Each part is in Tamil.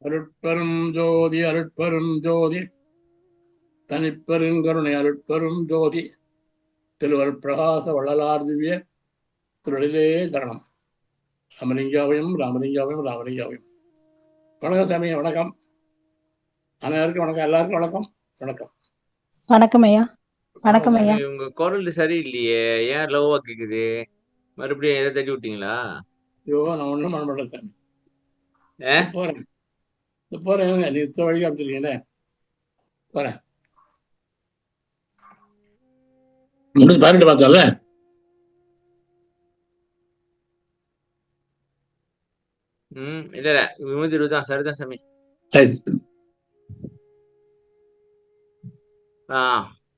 அருட்பெரும் ஜோதி அருட்பெரும் ஜோதி தனிப்பெருங்கருணை அருட்பெரும் ஜோதி திருவருட்பிரகாச வள்ளலார் திவ்ய திருளிலே தரணம். ராமலிங்காவையும் ராமலிங்காவையும் ராமலிங்காவையும். வணக்கம் சாமி, வணக்கம். அனைவருக்கும் வணக்கம், எல்லாருக்கும் வணக்கம். வணக்கம். வணக்கம் ஐயா. வணக்கம் ஐயா. உங்க குரல் சரியில்லையே, ஏன் லோவா கேக்குது? மறுபடியும் எதை தட்டி விட்டீங்களா? ஐயோ, நான் ஒன்றும் பண்ண மாட்டேன் சாமி. போறேன் போறேன், நீ இத்த வழி காமிச்சிருக்கீங்களே, போறேன். முடிச்சு பாருட்டு பார்த்தோம்ல. இல்ல இல்ல, 320 தான், சரிதான் சாமி.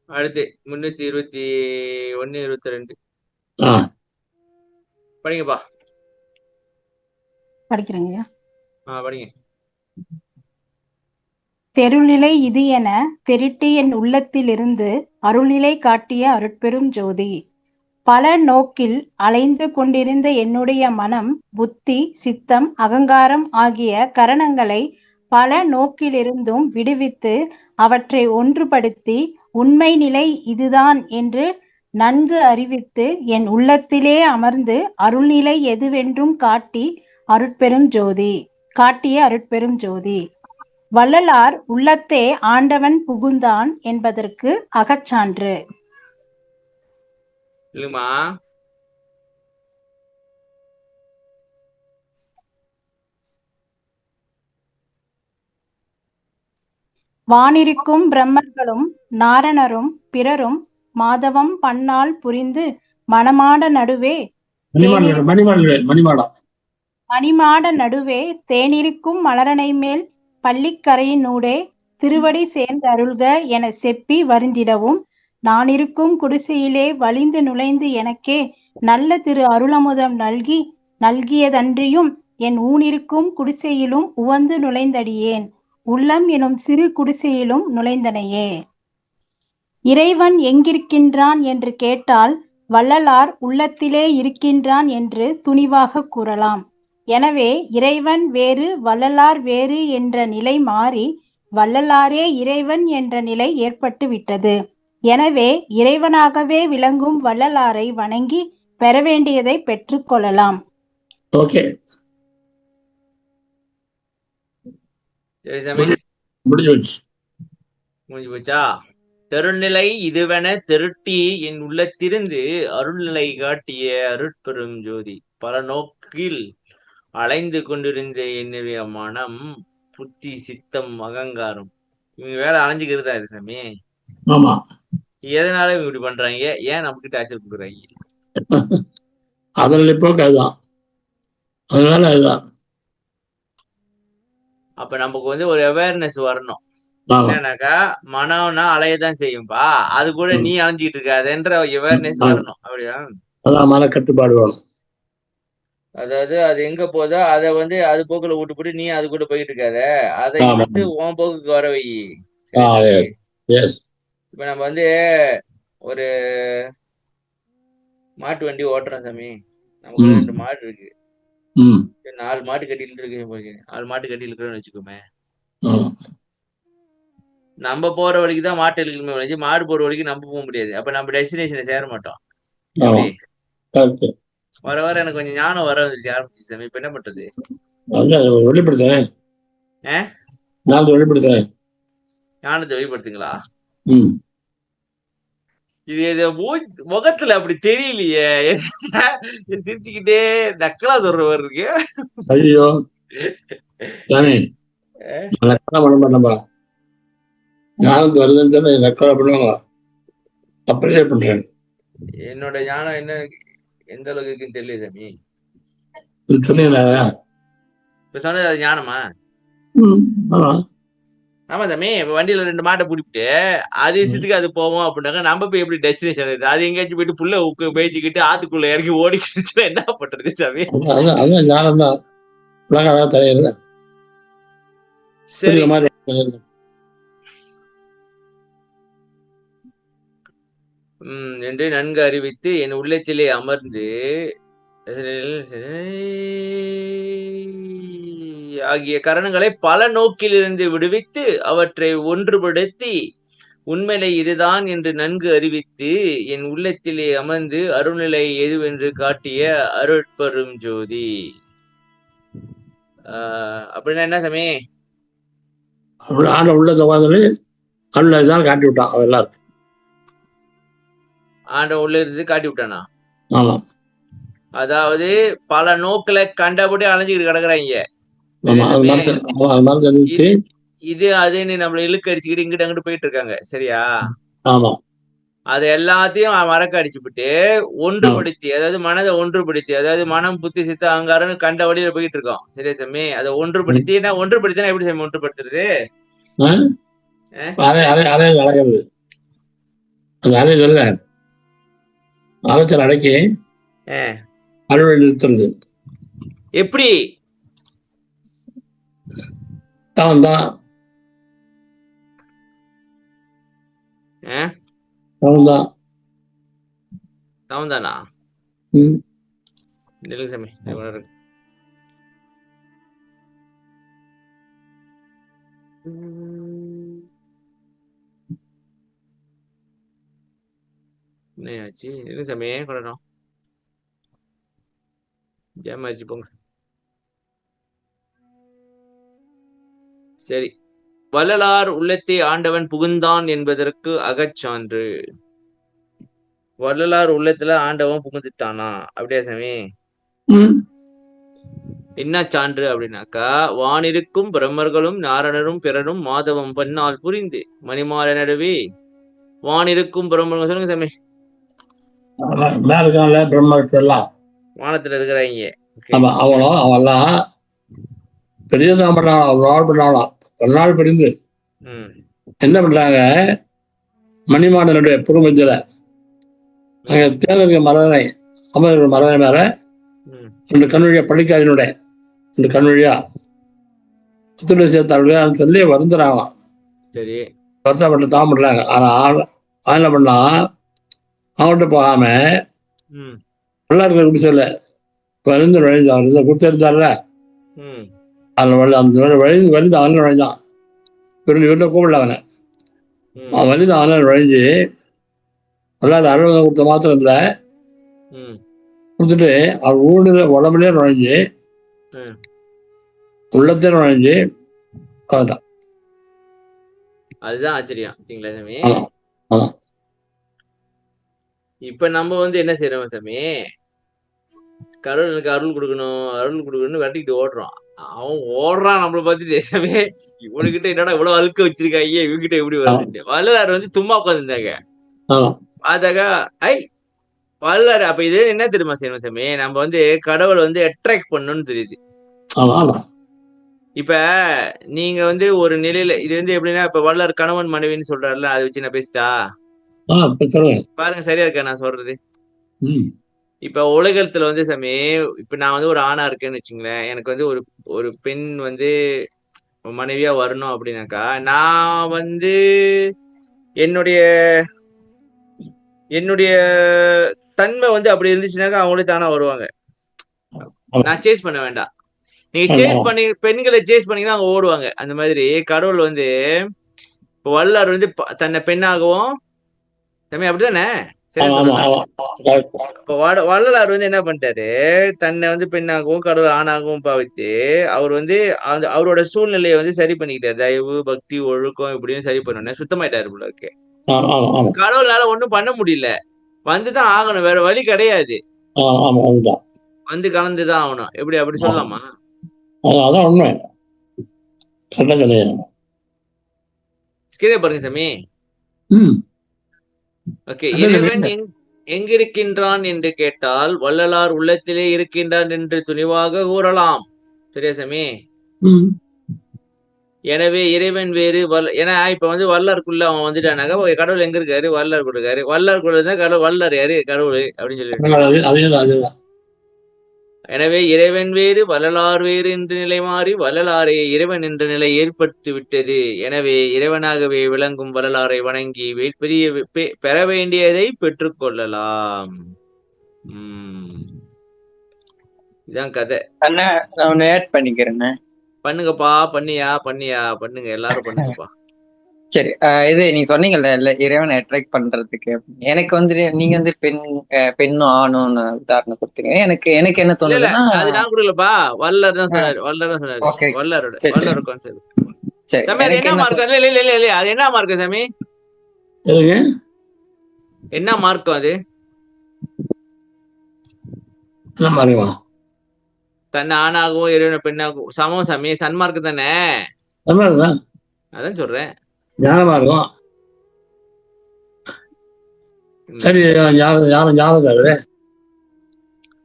அடுத்து 321 22 படிங்கப்பா. படிக்கிறேங்க ஐயா. படிங்க. தெருநிலை இது என தெரிட்டு என் உள்ளத்திலிருந்து அருள்நிலை காட்டிய அருட்பெரும் ஜோதி. பல நோக்கில் அலைந்து கொண்டிருந்த என்னுடைய மனம், புத்தி, சித்தம், அகங்காரம் ஆகிய கரணங்களை பல நோக்கிலிருந்தும் விடுவித்து அவற்றை ஒன்றுபடுத்தி உண்மை நிலை இதுதான் என்று நன்கு அறிவித்து என் உள்ளத்திலே அமர்ந்து அருள்நிலை எதுவென்றும் காட்டிய அருட்பெரும் ஜோதி. வள்ளலார் உள்ளத்தே ஆண்டவன் புகுந்தான் என்பதற்கு அகச்சான்று. இல்லைம்மா, வானிருக்கும் பிரம்மர்களும் நாரணரும் பிறரும் மாதவம் பன்னால் புரிந்து மணமாட நடுவே மணிமாட நடுவே தேனிருக்கும் மலரனை மேல் பள்ளிக்கரையினூடே திருவடி சேர்ந்து அருள்க என செப்பி வருந்திடவும், நானிருக்கும் குடிசையிலே வலிந்து நுழைந்து எனக்கே நல்ல திரு அருளமுதம் நல்கியதன்றியும் என் ஊனிருக்கும் குடிசையிலும் உவந்து நுழைந்தடியேன் உள்ளம் எனும் சிறு குடிசையிலும் நுழைந்தனையே. இறைவன் எங்கிருக்கின்றான் என்று கேட்டால் வள்ளலார் உள்ளத்திலே இருக்கின்றான் என்று துணிவாக கூறலாம். எனவே இறைவன் வேறு வள்ளலார் வேறு என்ற நிலை மாறி வள்ளலாரே இறைவன் என்ற நிலை ஏற்பட்டு விட்டது. எனவே இறைவனாகவே விளங்கும் வள்ளலாரை வணங்கி பெற வேண்டியதை பெற்றுக் கொள்ளலாம். ஓகே, முடிஞ்சு போச்சா? தெருநிலை இதுவென திருட்டி என் உள்ளத்திருந்து அருள்நிலை காட்டிய அருட்பெரும் ஜோதி. பல நோக்கில் அலைந்து கொண்டிருந்த என்னுடைய மனம், புத்தி, சித்தம், அகங்காரம். இவங்க வேலை அலைஞ்சுக்கிறதா இது சாமி? ஆமா. எதனால இவங்க இப்படி பண்றாங்க? ஏன் நமக்கு டார்ச்சர் கொடுக்குறாங்க? அதில் இப்போ அதுதான், அதனால அதுதான். அப்ப நமக்கு ஒரு அவேர்னஸ் வரணும். என்னன்னாக்கா, மனம்னா அலையதான் செய்யும்பா, அது கூட நீ அலைஞ்சிட்டு இருக்காதுன்ற அவேர்னஸ் வரணும். அப்படியா? அதான் மன கட்டுப்பாடு வேணும். அதாவது அது எங்க போதோ அதை அது போக்குல விட்டு போட்டு நீ அது கூட போயிட்டு இருக்காத, அதை இழுத்து உன் போக்குக்கு வர வை. இப்ப நம்ம ஒரு மாட்டு வண்டி ஓட்டுறோம் சாமி. நமக்கு 2 மாடு இருக்கு. 4 மாட்டு கட்டி இழுத்துருக்கு. 4 மாட்டு கட்டி இழுக்கிறோம்னு வச்சுக்கோமே, நம்ம போற வழிக்கு தான் மாட்டு இழுக்கணுமே வச்சு, மாடு போற வழிக்கு நம்ம போக முடியாது. அப்ப நம்ம டெஸ்டினேஷனை சேர மாட்டோம். வர வர எனக்கு கொஞ்சம் ஞானம் வர ஆரம்பிச்சு சாமி. இப்ப என்ன பண்றது? வெளிப்படுத்துறேன், ஞானத்தை வெளிப்படுத்துங்களா? இது முகத்துல அப்படி தெரியலையே. சிரிச்சுக்கிட்டே நக்கலா சொல்றவர் இருக்கு. ஐயோ ஞானத்து வருதுன்னு நக்கலா பண்ணுவாங்க. அப்படியே பண்றேன். என்னோட ஞானம் என்ன எந்த அளவுக்கு இருக்குன்னு தெரியல சாமி. சொன்னீங்களா? இப்ப சொன்னது அது ஞானமா? ஆமா சாமி. இப்ப வண்டியில 2 மாட்டை பிடிப்பிட்டு அது இஷ்டத்துக்கு அது போவோம் அப்படின்னாக்கா, நம்ம போய் எப்படி டெஸ்டினேஷன் இருக்கு? அது எங்கேயாச்சும் போயிட்டு புள்ள பேய்ச்சிக்கிட்டு ஆத்துக்குள்ள இறங்கி ஓடிக்கிட்டு என்ன பண்றது சாமி? அதான் ஞானம் தான். சரி, என்று நன்கு அறிவித்து என் உள்ளத்திலே அமர்ந்து ஆகிய கரணங்களை பல நோக்கிலிருந்து விடுவித்து அவற்றை ஒன்றுபடுத்தி உண்மையை இதுதான் என்று நன்கு அறிவித்து என் உள்ளத்திலே அமர்ந்து அருள்நிலை எதுவென்று காட்டிய அருட்பெரும் ஜோதி. அப்படின்னா என்ன சாமி? அப்படி ஆண்ட உள்ளத்தை பார்த்து அருள் தான் காட்டி விட்டான் எல்லாருக்கும். ஆண்ட உள்ள இருந்து காட்டி விட்டானா? ஆமா. அதாவது பல நோக்கில கண்டபடி அலைஞ்சுக்கிட்டு கிடக்குறாங்க. ஆமா, அது மாதிரி தெரிவிச்சு இது அதுன்னு நம்மள இழுக்கு அடிச்சுக்கிட்டு இங்கிட்ட அங்கிட்டு போயிட்டு இருக்காங்க. சரியா? ஆமா. அது எல்லாத்தையும் மறக்க அடிச்சுவிட்டு ஒன்றுபடுத்தி, அதாவது மனதை ஒன்றுபடுத்தி, அதாவது மனம் புத்தி சித்த அகங்காரம்னு கண்ட வழியில போயிட்டு இருக்கோம். சரியா சாமி? அதை ஒன்றுபடுத்தினா எப்படி சாமி ஒன்றுபடுத்துறது? அதே நடக்கிறது. அந்த அலை சொல்ல அலைச்சல் அடக்கி அறுவடை நிறுத்துறது. எப்படி? தான் தான் தானா? சாமி என்னாச்சு? இருக்கு சாமி கொள்ளணும். ஜாமாச்சு போங்க. சரி. வள்ளலார் உள்ளத்தை ஆண்டவன் புகுந்தான் என்பதற்கு அகச்சான்று. வள்ளலார் உள்ளத்துல ஆண்டவன் புகுந்துட்டானா? அப்படியா சாமி? என்ன சான்று அப்படின்னாக்கா, வானிருக்கும் பிரம்மர்களும் நாரணரும் பிறரும் மாதவம் பன்னால் புரிந்து மணிமால நடுவே வானிருக்கும் பிரம்மர்கள். சொல்லுங்க சாமி. வானத்துல இருக்கிறாங்க. அவெல்லாம் பெரியதான் பண்ணாலாம் பன்னாள் பிரிந்து என்ன பண்றாங்க? மணிமாடனுடைய புறமஞ்சல அங்க தேர்தலுக்கு மரணை அமர் மரணை மேல ரெண்டு கண்வழியா பள்ளிக்காதினுடைய ரெண்டு கண்வழியா புத்துடைய சேர்த்தார்கள் சொல்லி வருந்துறாங்களாம். சரி, வருத்தப்பட்டு தான் பண்றாங்க. ஆனா என்ன பண்ணா அவங்கள்ட்ட போகாம நல்லா இருக்கிற குடிசையில வலிந்து நுழைஞ்சான். கொடுத்திருந்தார்ல அதில் அந்த வலிந்து அவன் நுழைஞ்சான். வீட்டை கூப்பிடல அவனை. அவன் வலிந்து அவனை நுழைஞ்சு நல்லா அறுபது கொடுத்த மாத்திரம் இல்லை கொடுத்துட்டு அவர் ஊடுல உடம்புலேயே நுழைஞ்சு உள்ளத்தே நுழைஞ்சு உட்காந்துட்டான். அதுதான் ஆச்சரியம். இப்ப நம்ம என்ன செய்யறோம் சாமி? கடவுளுக்கு அருள் கொடுக்கணும்னு விரட்டிட்டு ஓடுறோம். அவன் ஓடுறான் நம்மளை பார்த்துட்டு. சாமி இவனுக்கிட்ட என்னடா இவ்வளவு அழுக்க வச்சிருக்காங்க, இவங்கிட்ட எப்படி வருது? வள்ளலார் சும்மா உட்காந்துருந்தாங்க. பார்த்தாக்கா வள்ளலார் அப்ப இது என்ன தெரியுமா செய்யணும் சாமி? நம்ம கடவுளை அட்ராக்ட் பண்ணணும்னு தெரியுது. இப்ப நீங்க ஒரு நிலையில இது எப்படின்னா, இப்ப வள்ளலார் கணவன் மனைவின்னு சொல்றாருல, அதை வச்சு நான் பேசிட்டா பாருங்க சரியா இருக்கா நான் சொல்றது? இப்ப உலகத்துல சாமி, இப்ப நான் ஒரு ஆணா இருக்கேன்னு வச்சுங்களேன். எனக்கு ஒரு பெண் மனைவியா வரணும் அப்படின்னாக்கா, நான் என்னுடைய என்னுடைய தன்மை அப்படி இருந்துச்சுனாக்கா அவங்களே தானா வருவாங்க. நான் சேஸ் பண்ண வேண்டாம். நீங்க சேஸ் பண்ணி பெண்களை சேஸ் பண்ணீங்கன்னா அவங்க ஓடுவாங்க. அந்த மாதிரி கடவுள் வள்ளலார் தன்னை பெண்ணாகவும் சாமி அப்படிதானே? வள்ளலார் என்ன பண்ணிட்டாரு? தன்னை பெண்ணாகவும் கடவுள் ஆணாகவும் பாவித்து அவர் அவரோட சூழ்நிலையை சரி பண்ணிக்கிட்டாரு. தயவு பக்தி ஒழுக்கம் இப்படின்னு சரி பண்ண சுத்தமாயிட்டாரு போல இருக்கு. கடவுளால ஒண்ணும் பண்ண முடியல. வந்துதான் ஆகணும், வேற வழி கிடையாது. கலந்துதான் ஆகணும். எப்படி அப்படி சொல்லலாமா? பாருங்க சாமி. ஓகே. இறைவன் எங்கிருக்கின்றான் என்று கேட்டால் வள்ளலார் உள்ளத்திலே இருக்கின்றான் என்று துணிவாக கூறலாம். சரியா சாமி? எனவே இறைவன் வேறு ஏன்னா இப்ப வள்ளலாருக்குள்ள அவன் வந்துட்டானாக்கா கடவுள் எங்க இருக்காரு? வள்ளலார் கூட இருக்காரு. வள்ளலார் கூட இருந்தா கடவுள் வள்ளலார் யாரு? கடவுள் அப்படின்னு சொல்லிட்டு. எனவே இறைவன் வேறு வள்ளலார் வேறு என்ற நிலை மாறி வள்ளலாரை இறைவன் என்ற நிலை ஏற்பட்டு விட்டது. எனவே இறைவனாகவே விளங்கும் வள்ளலாரை வணங்கி பெற வேண்டியதை பெற்றுக்கொள்ளலாம். இதான் கதை. நான் ஆட் பண்ணிக்கிறேன். பண்ணுங்கப்பா, பண்ணியா பண்ணுங்க, எல்லாரும் பண்ணுங்கப்பா. சரி. இது நீங்க சொன்னீங்கல்ல, இல்ல இறைவனை அட்ராக்ட் பண்றதுக்கு. எனக்கு வந்து நீங்க வந்து பெண்ணும் ஆணும்னு உதாரணம் கொடுத்தீங்க. எனக்கு எனக்கு என்ன இல்ல தோணுதுன்னா, அது நான் கொடுக்கலப்பா, வள்ளலார் தான் சொன்னாரு. ஓகே, வள்ளலாரோட சரி சரி கான்செப்ட். சரி. சாமி அது எனக்கு என்ன என்ன மார்க்கம்? இல்ல அது என்ன மார்க்கம் சாமி? எதுங்க? என்ன மார்க்கம் அது? என்ன மாதிரிவா? தன்னை ஆணாகவும் இறைவனை பெண்ணாகவும் சமம் சாமி, சன்மார்க்கம் தானே? தான் அதான் சொல்றேன். ஞானமா இருக்கும். சரி, ஞானம் ஞானம்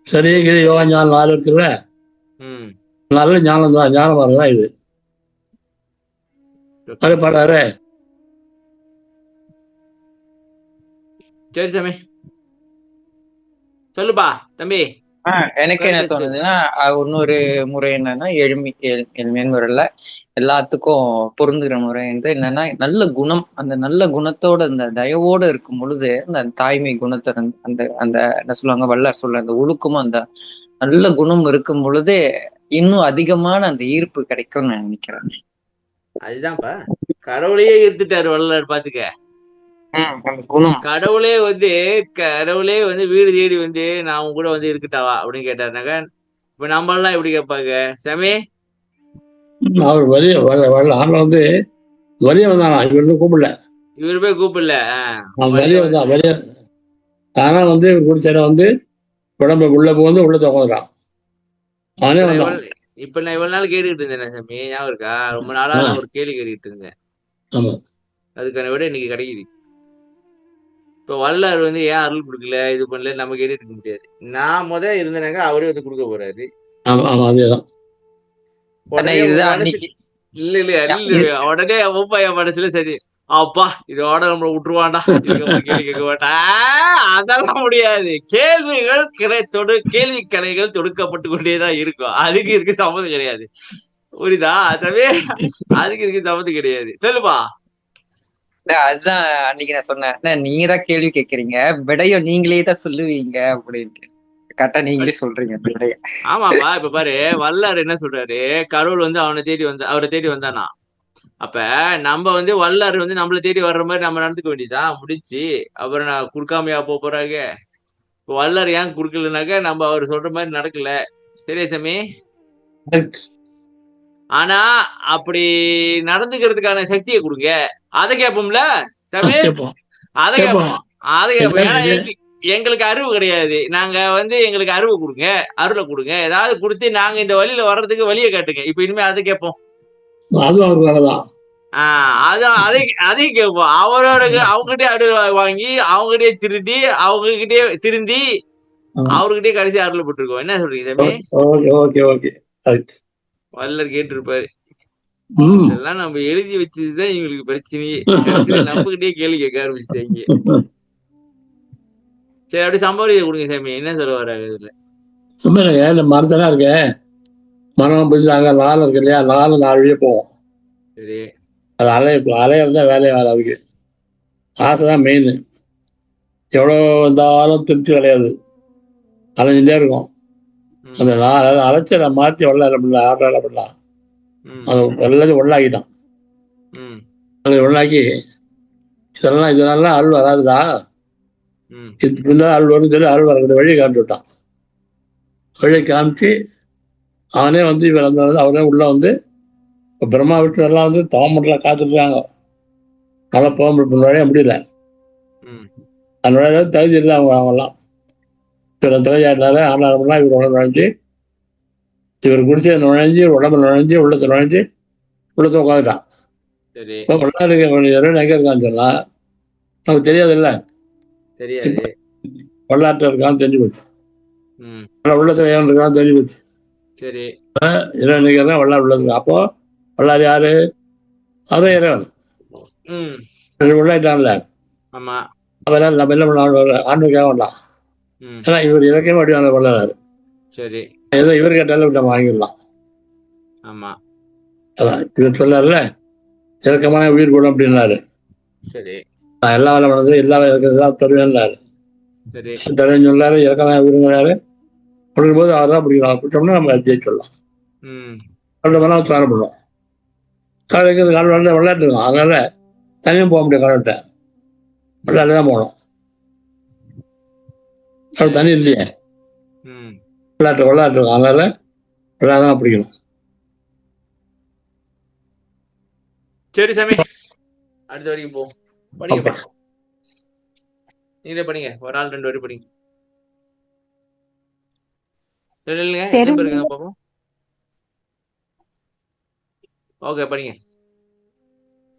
சரி, யோகா ஞானம் 4 இருக்குல்ல, 4 ஞானம் தான், ஞானமா தான் இது. அது பாடாரு. சரி சாமி, சொல்லுப்பா தம்பி. எனக்கு என்ன தோணுதுன்னா, இன்னொரு முறை என்னன்னா, எளிமையான முறையில எல்லாத்துக்கும் பொருந்துகிற முறை வந்து என்னன்னா, நல்ல குணம், அந்த நல்ல குணத்தோட அந்த தயவோட இருக்கும் பொழுது, அந்த தாய்மை குணத்தை அந்த அந்த என்ன சொல்லுவாங்க, வள்ளலார் சொல்ற அந்த ஒழுக்கமும் அந்த நல்ல குணம் இருக்கும் பொழுது இன்னும் அதிகமான அந்த ஈர்ப்பு கிடைக்கும்னு நான் நினைக்கிறேன். அதுதான்ப்பா, கடவுளையே ஈர்த்துட்டாரு வள்ளலார். பாத்துக்க, கடவுளே வந்து வீடு தேடி வந்து நான் உங்க கூட வந்து இருக்கட்டாவா அப்படின்னு கேட்டாருனாக்க, இப்ப நம்ம எல்லாம் எப்படி கேட்பாங்க சாமி? அவர் ஆண்ட வந்து வலிய வந்தானா, இவரு கூப்பிடல, இவரு போய் கூப்பிடல. வலிய வந்தான், வலிய தானா வந்து குடிச்சேர வந்து உடம்பு உள்ள புகுந்து உள்ள தொகுறான். அவனே வந்தான். இப்ப நான் இவ்வளவு நாள் கேட்டுக்கிட்டு இருந்தேன் சாமி, ஞாபகம் இருக்கா? ரொம்ப நாளா நான் ஒரு கேள்வி கேட்டுக்கிட்டு இருந்தேன். ஆமா, அதுக்கான விட இன்னைக்கு கிடைக்குது. இப்ப வள்ளலார் வந்து ஏன் அருள் கொடுக்கல, இது பண்ணல, நம்ம கேட்டுட்டு இருக்க முடியாது. நான் இருந்தேனாக்க அவரே வந்து கொடுக்க போறாரு. அதேதான். உடனே என் மனசுல சரி, அப்பா இதோட நம்மள விட்டுருவான்டா, கேள்வி கேட்க மாட்டா. அதெல்லாம் முடியாது. கேள்வி கணைகள் தொடுக்கப்பட்டு கொண்டேதான் இருக்கும். அதுக்கு இதுக்கு சம்மந்தம் கிடையாது. புரியுதா? அதுவே அதுக்கு இதுக்கு சம்மந்தம் கிடையாது. சொல்லுப்பா. அதுதான் அன்னைக்கு நான் சொன்னேன், நீங்க தான் கேள்வி கேட்கறீங்க, விடையும் நீங்களே தான் சொல்லுவீங்க அப்படின்ட்டு. கரெக்டா நீங்களே சொல்றீங்க விடைய. ஆமாப்பா, இப்ப பாரு, வள்ளலார் என்ன சொல்றாரு, கடவுள் வந்து அவரை தேடி வந்தானா. அப்ப நம்ம வந்து வள்ளலார் வந்து நம்மள தேடி வர்ற மாதிரி நம்ம நடந்துக்க வேண்டியதான், முடிச்சு. அப்புறம் நான் கொடுக்காமையா போறாங்க. இப்ப வள்ளலார் ஏன் குடுக்கலனாக்க, நம்ம அவர் சொல்ற மாதிரி நடக்கல. சரியா சாமி? ஆனா அப்படி நடந்துக்கிறதுக்கான சக்தியை கொடுங்க, அதை கேட்போம்ல சாமி. அதை கேட்போம். ஏன்னா எங்களுக்கு அறிவு கிடையாது. நாங்க வந்து எங்களுக்கு அறிவு கொடுங்க, அருளை கொடுங்க, ஏதாவது கொடுத்து நாங்க இந்த வழியில வர்றதுக்கு வழியை காட்டுங்க. இப்ப இனிமே அதை கேட்போம். அதையும் கேட்போம். அவங்ககிட்டே அருள் வாங்கி, அவங்ககிட்டயே திருடி, அவங்ககிட்டயே திருந்தி, அவர்கிட்டயே கடைசி அருள் போட்டிருக்கோம். என்ன சொல்றீங்க சாமி? வள்ளலார் கேட்டிருப்பாரு. இதெல்லாம் நம்ம எழுதி வச்சதுதான் இவங்களுக்கு பிரச்சனையே. கடைசியில நம்ம கிட்டே கேள்வி கேட்க ஆரம்பிச்சிட்டாங்க. சரி, அப்படி சம்பாதிக்க கொடுங்க சாமி. என்ன சொல்ல வராங்க இதுல? சும்மா மரத்தெல்லாம் இருக்கு, மரம் பிடிச்சாங்க, 4 இருக்கு இல்லையா, 4 வழியே போவோம். சரி, அது அலையிறதா வேலையை அதுக்கு. ஆசைதான் மெயின். எவ்வளோ இருந்தாலும் திருப்தி கிடையாது, அலைஞ்சுட்டே இருக்கும். அந்த அலைச்சலை மாற்றி ஆடலாம். அது எல்லாத்தையும் உள்ளாக்கிட்டான். அதை உள்ளாக்கி இதெல்லாம் அருள் வராதுடா, இப்படிதான் அருள் வரும்னு சொல்லி அருள் வரக்கூடிய வழி காமிச்சு விட்டான். வழி காமிச்சு அவனே வந்து இவர் அவனே உள்ள வந்து இப்போ பிரம்மா வீட்டு எல்லாம் வந்து தவமட்டில் காத்துட்ருக்காங்க. நல்லா போக நுழைய முடியல. அந்த நுழைய தகுதி இல்லை அவங்கெல்லாம். இவர் தலையாட்டினால ஆனாலும் இவர் உடம்பு நுழைஞ்சு, இவர் குடிச்சு நுழைஞ்சு உடம்பு நுழைஞ்சு உள்ளத்தை நுழைஞ்சு உள்ளத்தை உட்காந்துட்டான். இப்போ வள்ளலாருக்கு எங்கே இருக்கான்னு சொன்னா நமக்கு தெரியாது இல்லை, வள்ளலாற்ற இருக்கான்னு தெரிஞ்சு போச்சு. உள்ளத்துல ஏன் இருக்கான்னு தெரிஞ்சு போச்சு. சரி, இறைவன் வள்ளலார் உள்ளதுக்கு. அப்போ வள்ளலார் யாரு? அதே இறைவன் உள்ளாயிட்டான்ல. அதெல்லாம் நம்ம என்ன பண்ண ஆண்டுக்காக வேண்டாம். ஏன்னா இவர் இலக்கியமா வடிவான வள்ளலார். சரி, ஏதோ இவர் கேட்டாலும் நம்ம வாங்கிடலாம். அதான் இவர் சொல்லார்ல, இலக்கமான உயிர் கூடம் அப்படின்னாரு. நான் எல்லா வேலை பண்ணது எல்லா தருவேன்னாரு. தருவேன்னு சொல்லாரு, இலக்கமான உயிருங்கிறாரு. அப்படிங்கும்போது அவர் தான் பிடிக்கணும். பிடிச்சோம்னா நம்ம ஜெயிச்சு சொல்லலாம். 2 மணி நேரம் காணப்படும். கடலுக்கு விளையாட்டு இருக்கும். அதனால தனியும் போக முடியாது. கடல்கிட்ட விளையாட்டு தான் போகணும். அது தனி இல்லையே, விளையாட்டு இருக்கும். அதனால விளையாட தான் பிடிக்கணும். சரி சாமி, அடுத்த வரைக்கும் போவோம். படிங்க, நீங்களே படிங்க. ஒரு ஆள் 2 வரி படிங்க. இல்லைங்க, எத்தனை பேர் இருக்காங்க பாப்போம். ஓகே, படிங்க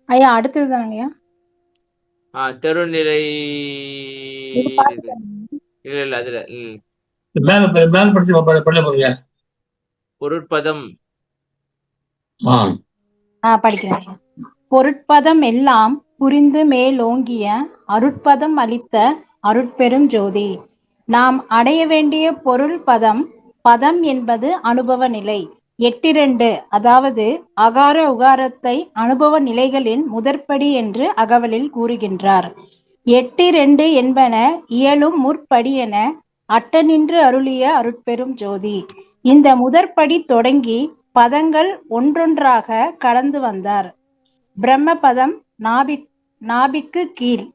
ஐயா. அடுத்தது தானங்கய்யா? தெருநிலை இல்ல அதுல மேல படிச்சு பொருட்பதம். படிக்கிறேன். பொருட்பதம் எல்லாம் புரிந்து மேலோங்கிய அருட்பதம் அளித்த அருட்பெரும் ஜோதி. நாம் அடைய வேண்டிய பொருள் பதம். பதம் என்பது அனுபவ நிலை. 8.2 அதாவது அகார உகாரத்தை அனுபவ நிலைகளின் முதற்படி என்று அகவலில் கூறுகின்றார். 8.2 என்பன இயலும் முற்படியென அட்டநின்று அருளிய அருட்பெரும் ஜோதி. இந்த முதற்படி தொடங்கி பதங்கள் ஒன்றொன்றாக கடந்து வந்தார். பிரம்மபதம் நாபிக்கு கீழ்,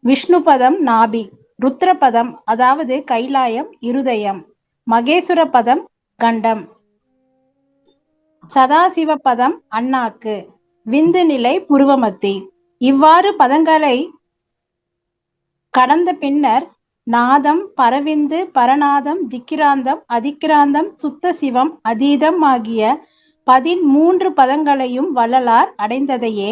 விஷ்ணு பதம் நாபி, ருத்ரபதம் அதாவது கைலாயம் இருதயம், மகேசுர பதம் கண்டம், சதாசிவ பதம் அண்ணாக்கு, விந்து நிலை புருவமத்தி. இவ்வாறு பதங்களை கடந்த பின்னர் நாதம், பரவிந்து, பரநாதம், திக்கிராந்தம், அதிக்கிராந்தம், சுத்த சிவம், அதீதம் ஆகிய 13 பதங்களையும் வள்ளலார் அடைந்ததையே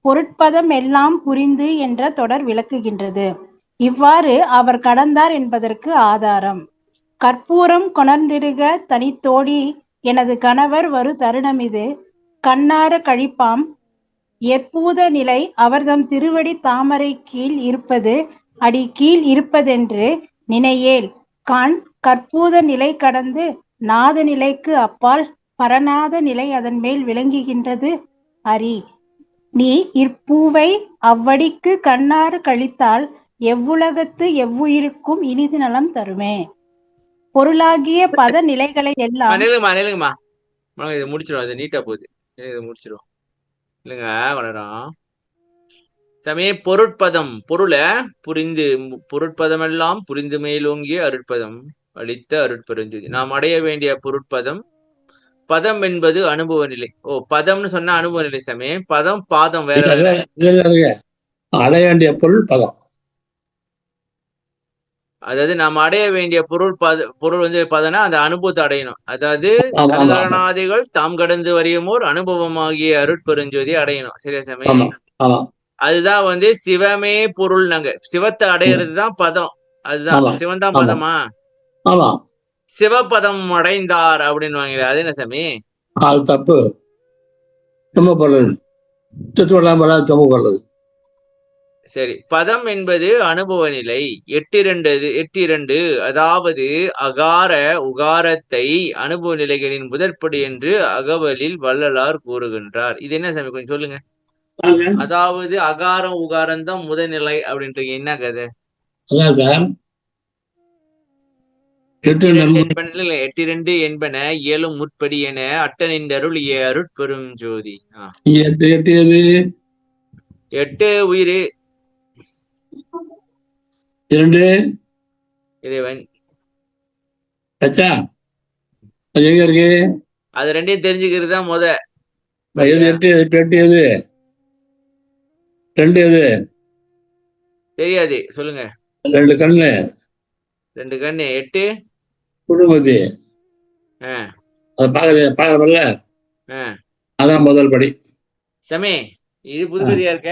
பொருட்பதம் எல்லாம் புரிந்து என்ற தொடர் விளக்குகின்றது. இவ்வாறு அவர் கடந்தார் என்பதற்கு ஆதாரம். கற்பூரம் கொணர்ந்திடுக தனித்தோடி எனது கணவர் வரு தருணமிது கண்ணார கழிப்பாம் எப்பூத நிலை அவர்தம் திருவடி தாமரை கீழ் இருப்பது அடி கீழ் இருப்பதென்று நினையேல் கான். கற்பூத நிலை கடந்து நாத நிலைக்கு அப்பால் பரநாத நிலை அதன் மேல் விளங்குகின்றது அறி. நீ இப்பூவை அவ்வடிக்கு கண்ணாறு கழித்தால் எவ்வுலகத்து எவ்வுயிருக்கும் இனிது நலம் தருமே. பொருளாகிய பத நிலைகளை எல்லாம் இது முடிச்சிடும். அது நீட்டா போகுது, இது முடிச்சிடும் இல்லைங்க. வளரும் சமய பொருட்பதம் பொருளை புரிந்து பொருட்பதமெல்லாம் புரிந்து மேலோங்கிய அருட்பதம் அளித்த அருட்பெருஞ்சோதி. நாம் அடைய வேண்டிய பொருட்பதம். பதம் என்பது அனுபவ நிலை. பதம்னு சொன்னா அனுபவ நிலை சமய. பதம் பாதம் வேற அடைய வேண்டிய பொருள் பதம். அதாவது நாம் அடைய வேண்டிய பொருள் பதம்னா அந்த அனுபவத்தை அடையணும். அதாவது தனதனாதிகள் தாம் கடந்து வரையுமோர் அனுபவமாகிய அருட்பெருஞ்சோதி அடையணும். சரியா சமயம்? அதுதான் சிவமே பொருள். நாங்க சிவத்தை அடையிறதுதான் பதம். அதுதான் சிவன் தான் பதமா? சிவபதம் அடைந்தார் அப்படின்னு அது என்ன சாமி? அது தப்பு. சரி, பதம் என்பது அனுபவ நிலை. 8.2 அதாவது அகார உகாரத்தை அனுபவ நிலைகளின் முதற்படி என்று அகவலில் வள்ளலார் கூறுகின்றார். இது என்ன சாமி, கொஞ்சம் சொல்லுங்க. அதாவது அகாரம் உகாரம் தான் முதநிலை அப்படின்றீங்க, என்ன கதை? 8.2 என்பன இயலும் முற்படி என அட்டனின்றருளிய அருட்பெரும் ஜோதி. 8 உயிர், 2 இறைவன். எங்க இருக்கு? அது ரெண்டையும் தெரிஞ்சுக்கிறது தான் முத. 2 எது தெரியாது, சொல்லுங்க. 2 கண்ணு, 2 கண்ணு, 8 குடும்பத்தி. பாக்கல, அதான் முதல் படி. சமே, இது புதுப்பதியா இருக்க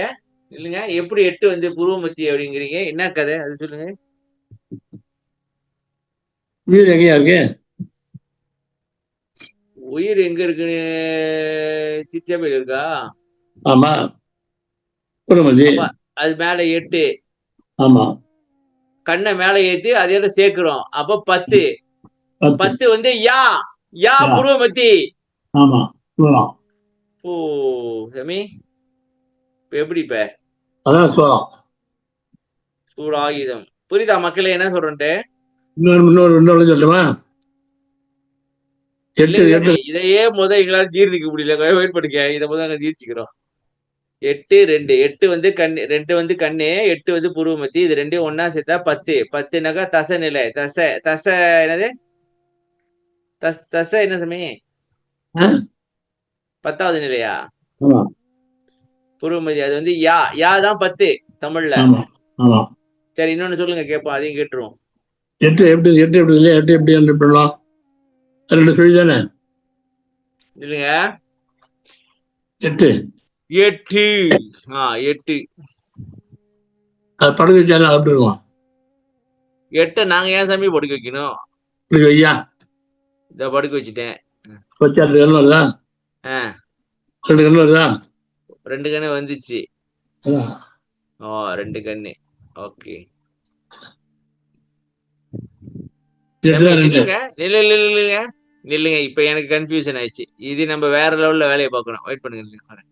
இல்லைங்க. எப்படி 8 புருவமத்தி அப்படிங்கிறீங்க, என்ன கதை அது சொல்லுங்க. உயிர் எங்கயா இருக்கு? உயிர் எங்க இருக்குன்னு சிச்சபையில் இருக்கா? ஆமா, புருவமத்தி. அது மேல 8. ஆமா, கண்ணை மேல ஏத்தி அதோட சேர்க்கிறோம். அப்ப 10. 10 யா புருவமத்தி. ஆமா. ஓ சமி, எப்படி இப்ப? அதான் சோளம். சூடாயுதம். புரியுதா மக்களே என்ன சொல்றேன்ட்டு? இன்னொரு சொல்லுமா? இதையே எங்களால ஜீர்ணிக்க முடியல. வெயிட் பண்ணுங்க, இதை நாங்க ஜீர்ணிச்சுக்கிறோம். 8 2 8 வந்து கண்ணு, 2 வந்து கண்ணு, 8 வந்து புருவமத்தி. இது ரெண்டையும் ஒன்னா சேர்த்தா 10. 10னாக்கா தசை நிலை. தசை என்னது? தசை என்ன சாமி? 10வது நிலையா? புருவமதி. அது வந்து யா தான் 10 தமிழ்ல. சரி, இன்னொன்னு சொல்லுங்க கேட்போம், அதையும் கேட்டுருவோம். 8 எப்படி 8 எப்படி இல்லையா? 8 எப்படி பண்ணலாம்? 2 சொல்லி தானே இல்லைங்க. 8 8 8 அது படுக்க வச்சாலும் அப்படி இருக்கும். 8 நாங்க ஏன் சாமி படுக்க வைக்கணும்? ஐயா இத படுக்க வச்சுட்டேன். வச்சா 2 கண்ணு வருதா? 2 கண்ணு வருதா? 2 கண்ணு வந்துச்சு. 2 கண்ணு. ஓகே. இல்லைங்க, இப்ப எனக்கு கன்ஃபியூஷன் ஆயிடுச்சு. இது நம்ம வேற லெவல்ல வேலையை பார்க்கணும். வெயிட் பண்ணுங்க.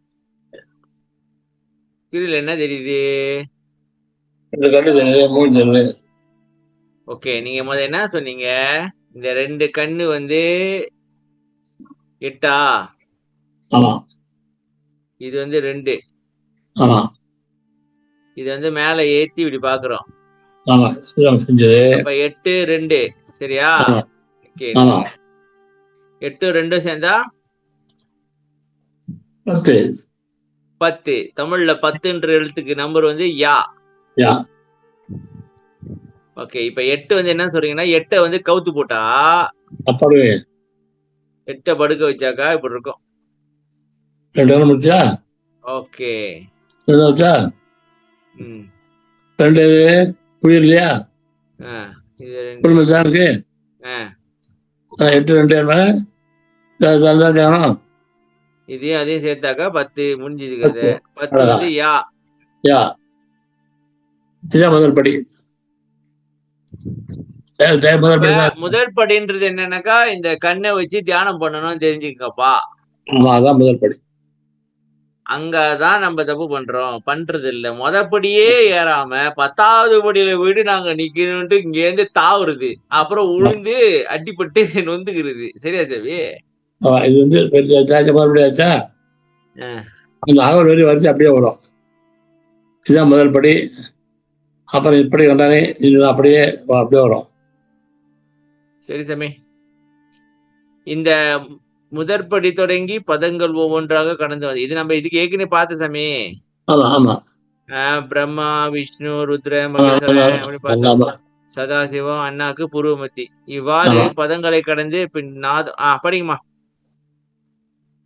கீழே என்ன தெரியுது? 2 கண்ணு 3 ஓகே, நீங்க என்ன சொன்னீங்க? இந்த 2 கண்ணு வந்து 8. இது வந்து 2. இது வந்து மேல ஏத்தி இப்படி பாக்குறோம். அப்ப 8 2 சரியா? 8 2 சேர்ந்தா 10. தமிழ்ல 10ன்ற எழுத்துக்கு நம்பர் வந்து யா. ஓகே, இப்ப 8 வந்து என்ன சொல்றீங்கன்னா, 8 வந்து கவுத்து போட்டா 8 படுக்க வச்சாக்கா இப்படி இருக்கும். ஓகே. புரியலையா? இது 2 இதையும் அதையும் சேர்த்தாக்கா 10 முடிஞ்சிருக்குது. 10 வந்து யா. முதல் படி. முதல் படின்றது என்னன்னாக்கா, இந்த கண்ணை வச்சு தியானம் பண்ணணும்னு தெரிஞ்சுக்கப்பா. அதான் முதல் படி. அங்கதான் நம்ம தப்பு பண்றது இல்ல. முதப்படியே ஏறாம 10வது படியில போயிட்டு நாங்க நிக்கணும்ட்டு இங்க இருந்து தாவுறது, அப்புறம் உழுந்து அடிப்பட்டு நொந்துக்கிறது. சரியா தேவி? இது வந்து மறுபடியாச்சா? அந்த அகவல் வரி வரிசை அப்படியே வரும். இதுதான் முதல் படி. அப்புறம் இப்படி வந்தானே இது அப்படியே வரும். சரி சாமி, இந்த முதற்படி தொடங்கி பதங்கள் ஒவ்வொன்றாக கடந்து வந்து இது நம்ம இதுக்கு ஏற்கனவே பார்த்த சாமி. பிரம்மா, விஷ்ணு, ருத்ர, மகேஸ்வரன் அப்படி பார்த்தோம். சதாசிவம், அண்ணாக்கு புருவமத்தி. இவ்வாறு பதங்களை கடந்து பின் நாதம். படிங்கம்மா.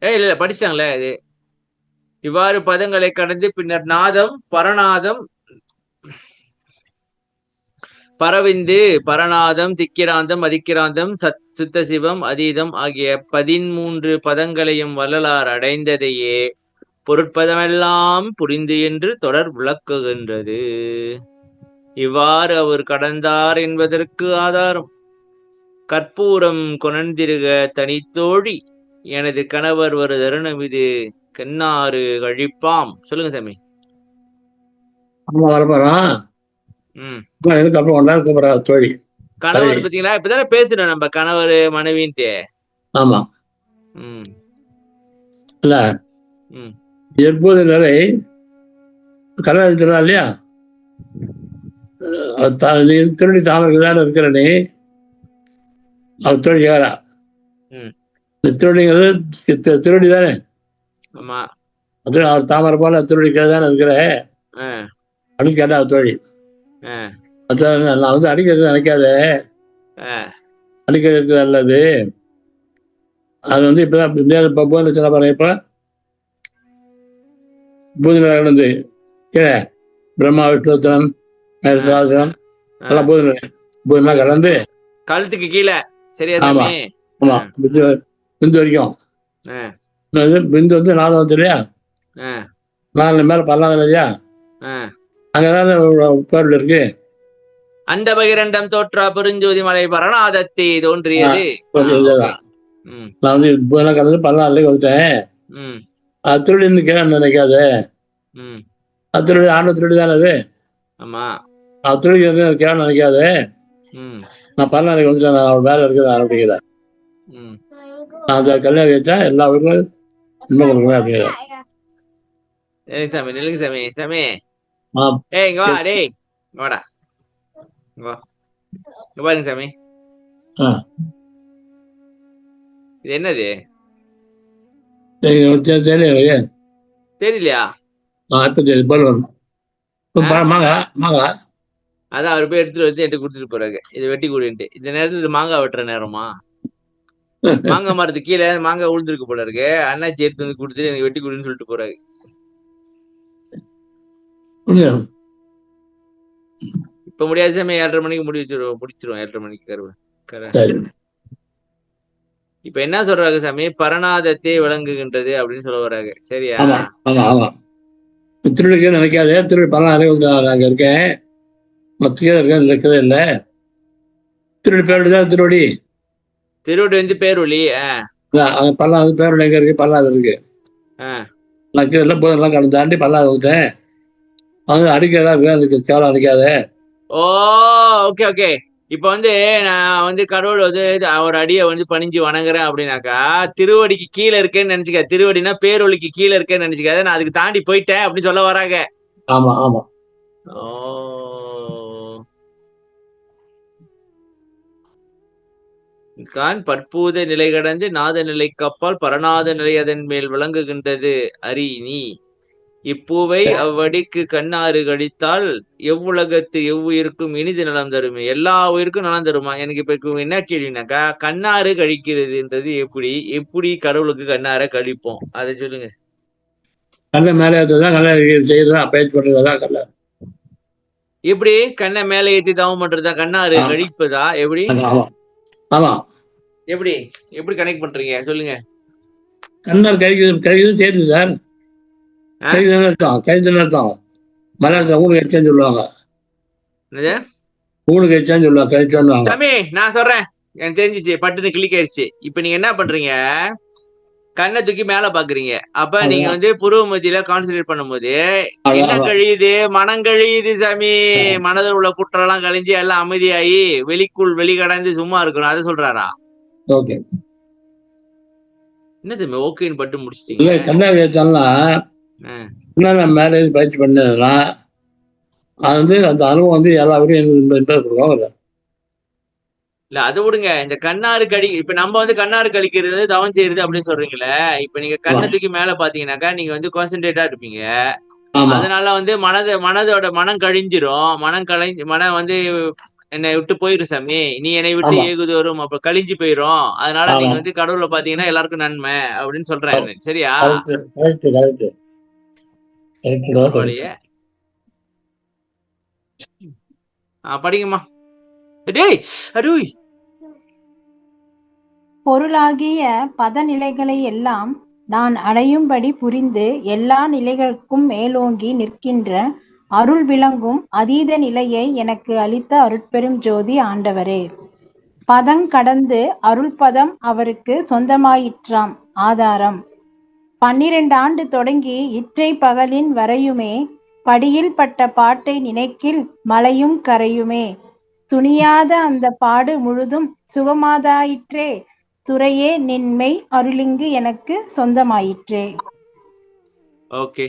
இல்ல படிச்சிட்டாங்களே இது. இவ்வாறு பதங்களை கடந்து பின்னர் நாதம், பரநாதம், பரவிந்து, பரநாதம், திக்கிராந்தம், அதிக்கிராந்தம், சுத்த சிவம், அதீதம் ஆகிய 13 பதங்களையும் வள்ளலார் அடைந்ததையே பொருட்பதமெல்லாம் புரிந்து என்று தொடர் விளக்குகின்றது. இவ்வாறு அவர் கடந்தார் என்பதற்கு ஆதாரம் கற்பூரம் கொணர்ந்திருக தனித்தோழி எனது கணவர் ஒரு தருணம் இது கண்ணாறு கழிப்பாம். சொல்லுங்க சாமி. தோழி கணவர் பாத்தீங்களா? இப்பதானே பேசுறோம் நம்ம கணவர் மனைவின்ட்டு. ஆமா. இல்ல எப்போது நிலை கல்யாணம் இருக்கிறதா இல்லையா? திருடி தாமரைக்கு தானே இருக்கிற நீ. அவர் திருடி யாரா? திருடிங்கிறது திருடி தானே. அவர் தாமரை போல திருடிக்கிறதானே இருக்கிற அப்படின்னு கேட்டா அவர் தோழி. நான் வந்து அடிக்கிறது நினைக்காத, அடிக்கிறது நல்லது. அது வந்து இப்பதான் பூஜை சொன்ன பாருங்க. இப்ப பூஜை நடந்து கீழே பிரம்மா, விஷ்ணுத்தன், எல்லாம் பூஜை கடந்து கழுத்துக்கு கீழே. சரியா? ஆமா ஆமா. பிந்து வரைக்கும். பிந்து வந்து 4 வந்து இல்லையா? 4 மேல 14 இல்லையா? அங்கதான் பேர்ல இருக்கு. அந்த பகிரண்டம் தோற்றா பெருஞ்சோதி மலை பரணாதத்தை தோன்றியது. நான் வந்து இப்ப கடந்து 14 வந்துட்டேன். அது திருடி கேட்க நினைக்காத. அது திருடி ஆண்டு திருடி தானே அது. அது திருடி கேட்க நினைக்காத. நான் 14 வந்துட்டேன். நான் வேலை இருக்கிறேன் அப்படிங்கிறேன். அந்த கல்யாணம் கேட்டா எல்லா ஊருக்கும் இன்னும் கொடுக்குறேன் அப்படிங்கிற. சாமி நில்லுங்க சாமி. சாமி ஆ, ஏய் இங்க வா டேய், இங்க வாடா, இங்க வா, இங்க பாருங்க சாமி. ஆ. இது என்னது தெரியும். தெரியலையா? இப்ப தெரியும். பலூன் மாங்காய் மாங்காய். அதான் அவர் போய் எடுத்துட்டு வந்து என்கிட்ட கொடுத்துட்டு போறாங்க, இது வெட்டி கூடின்ட்டு. இந்த நேரத்துல இது மாங்காய் வெட்டுற நேரமா? மாங்காய் மரத்துக்கு கீழே மாங்காய் உழுந்துருக்கு போல இருக்கு. அண்ணாச்சி எடுத்து வந்து கொடுத்துட்டு எனக்கு வெட்டி கூடுன்னு சொல்லிட்டு போறாங்க. இப்ப முடியாது சாமி, 7:30 மணிக்கு முடிச்சிருவோம் 7:30 மணிக்கு கருவ. சரி. இப்ப என்ன சொல்றாங்க சாமி? பரநாதத்தை விளங்குகின்றது அப்படின்னு சொல்ல வர்றாங்க. சரியா? ஆமா ஆமா ஆமா. திருவள்ளுக்கு நினைக்காதே, திருவள்ளு பல அங்க இருக்கேன், மத்திய இருக்கேன், இருக்கவே இல்லை. திருவள்ளு பேருதான் திருவடி. திருவடி வந்து பேரொழி. பல்லாது பேருடைய எங்க இருக்கு? பல்லாது இருக்கு. நான் கீழே போய் எல்லாம் கடந்து தாண்டி பல்லாது விட்டேன். அது அடிக்கிறதா இருக்கு, அதுக்கு கேவலம் அடிக்காத. ஓ ஓகே ஓகே. இப்ப வந்து நான் வந்து கடவுள் வந்து அவர் அடியை வந்து பணிஞ்சு வணங்குறேன் அப்படின்னாக்கா, திருவடிக்கு கீழே இருக்கேன்னு நினைச்சுக்க. திருவடினா பேரொழிக்கு கீழே இருக்கேன்னு நினைச்சுக்காத, நான் அதுக்கு தாண்டி போயிட்டேன் அப்படின்னு சொல்ல வராங்க. ஆமா ஆமா. ஓ கான் பற்பூத நிலை கடந்து நாத நிலை கப்பால் பரநாத நிலை அதன் மேல் விளங்குகின்றது அறி நீ. இப்பூவை அவ்வடிக்கு கண்ணாறு கடித்தால் எவ்வுலகத்து எவ்வுயிருக்கும் இனிது நலம் தருமே. எல்லா உயிருக்கும் நலம் தருமா? எனக்கு இப்ப என்ன கேள்வினாக்கா, கண்ணாறு கழிக்கிறதுன்றது எப்படி எப்படி கடவுளுக்கு கண்ணார கழிப்போம், அதை சொல்லுங்க. கண்ணை மேலே ஏற்றதான் கண்ணை செய்யறதா பயிற்சி பண்றதுதான் கண்ணை. எப்படி கண்ணை மேலே ஏற்றி தவம் பண்றதா கண்ணாறு கழிப்பதா? எப்படி? ஆமா. எப்படி எப்படி கனெக்ட் பண்றீங்க சொல்லுங்க. கண்ணார் கழிக்கிறது சேர்த்து சார். கழித்தம் மலையாளத்துல ஊனு கழிச்சான்னு சொல்லுவாங்க. ஊனு கழிச்சான்னு சொல்லுவாங்க, கழிச்சான்னு. சாமி நான் சொல்றேன், எனக்கு தெரிஞ்சிச்சு, பட்டுன்னு கிளிக் ஆயிடுச்சு. இப்ப நீங்க என்ன பண்றீங்க? கண்ணை தூக்கி மேல பாக்குறீங்க. அப்ப நீங்க வந்து புருவ மத்தியில கான்சென்ட்ரேட் பண்ணும்போது என்ன கழியுது? மனம் கழியுது சாமி. மனதில் உள்ள குற்றம் எல்லாம் கழிஞ்சு எல்லாம் அமைதியாகி வெளிக்குள் வெளிக்கடந்து சும்மா இருக்கிறோம், அதை சொல்றாரா? ஓகே. என்ன சாமி ஓகேன்னு பட்டு முடிச்சிட்டீங்க? கண்ணாடி வச்சாலும் மேலே பயிற்சி பண்ணதுன்னா அது வந்து அந்த அனுபவம் வந்து எல்லாருக்கும் கொடுக்கும். இல்ல அதை விடுங்க, இந்த கண்ணாறு கழி, இப்ப நம்ம வந்து கண்ணாறு கழிக்கிறது தவம் செய்யறது அப்படின்னு சொல்றீங்களே. இப்ப நீங்க கண்ணை தூக்கி மேல பாத்தீங்கன்னாக்கா நீங்க வந்து கான்சென்ட்ரேட்டா இருப்பீங்க. அதனால வந்து மனதோட மனம் கழிஞ்சிரும். மனம் வந்து என்னை விட்டு போயிரும் சாமி. நீ என்னை விட்டு ஏகுதோறும் அப்ப கழிஞ்சு போயிரும். அதனால நீங்க வந்து கடவுளை பாத்தீங்கன்னா எல்லாருக்கும் நன்மை அப்படின்னு சொல்றேன். சரியா? படிங்கம்மா. பொருளாகிய பதநிலைகளை எல்லாம் நான் அடையும்படி புரிந்து எல்லா நிலைகளுக்கும் மேலோங்கி நிற்கின்ற அருள் விளங்கும் அதீத நிலையை எனக்கு அளித்த அருட்பெரும் ஜோதி ஆண்டவரே. பதங் கடந்து அருள் பதம் அவருக்கு சொந்தமாயிற்றாம் ஆதாரம். 12 ஆண்டு தொடங்கி இற்றை பகலின் வரையுமே படியில் பட்ட பாட்டை நினைக்கில் மலையும் கரையுமே. துணியாத அந்த பாடு முழுதும் சுகமாதாயிற்றே. துறையே நின்மை அருளிங்கு எனக்கு சொந்தமாயிற்றே. ஓகே.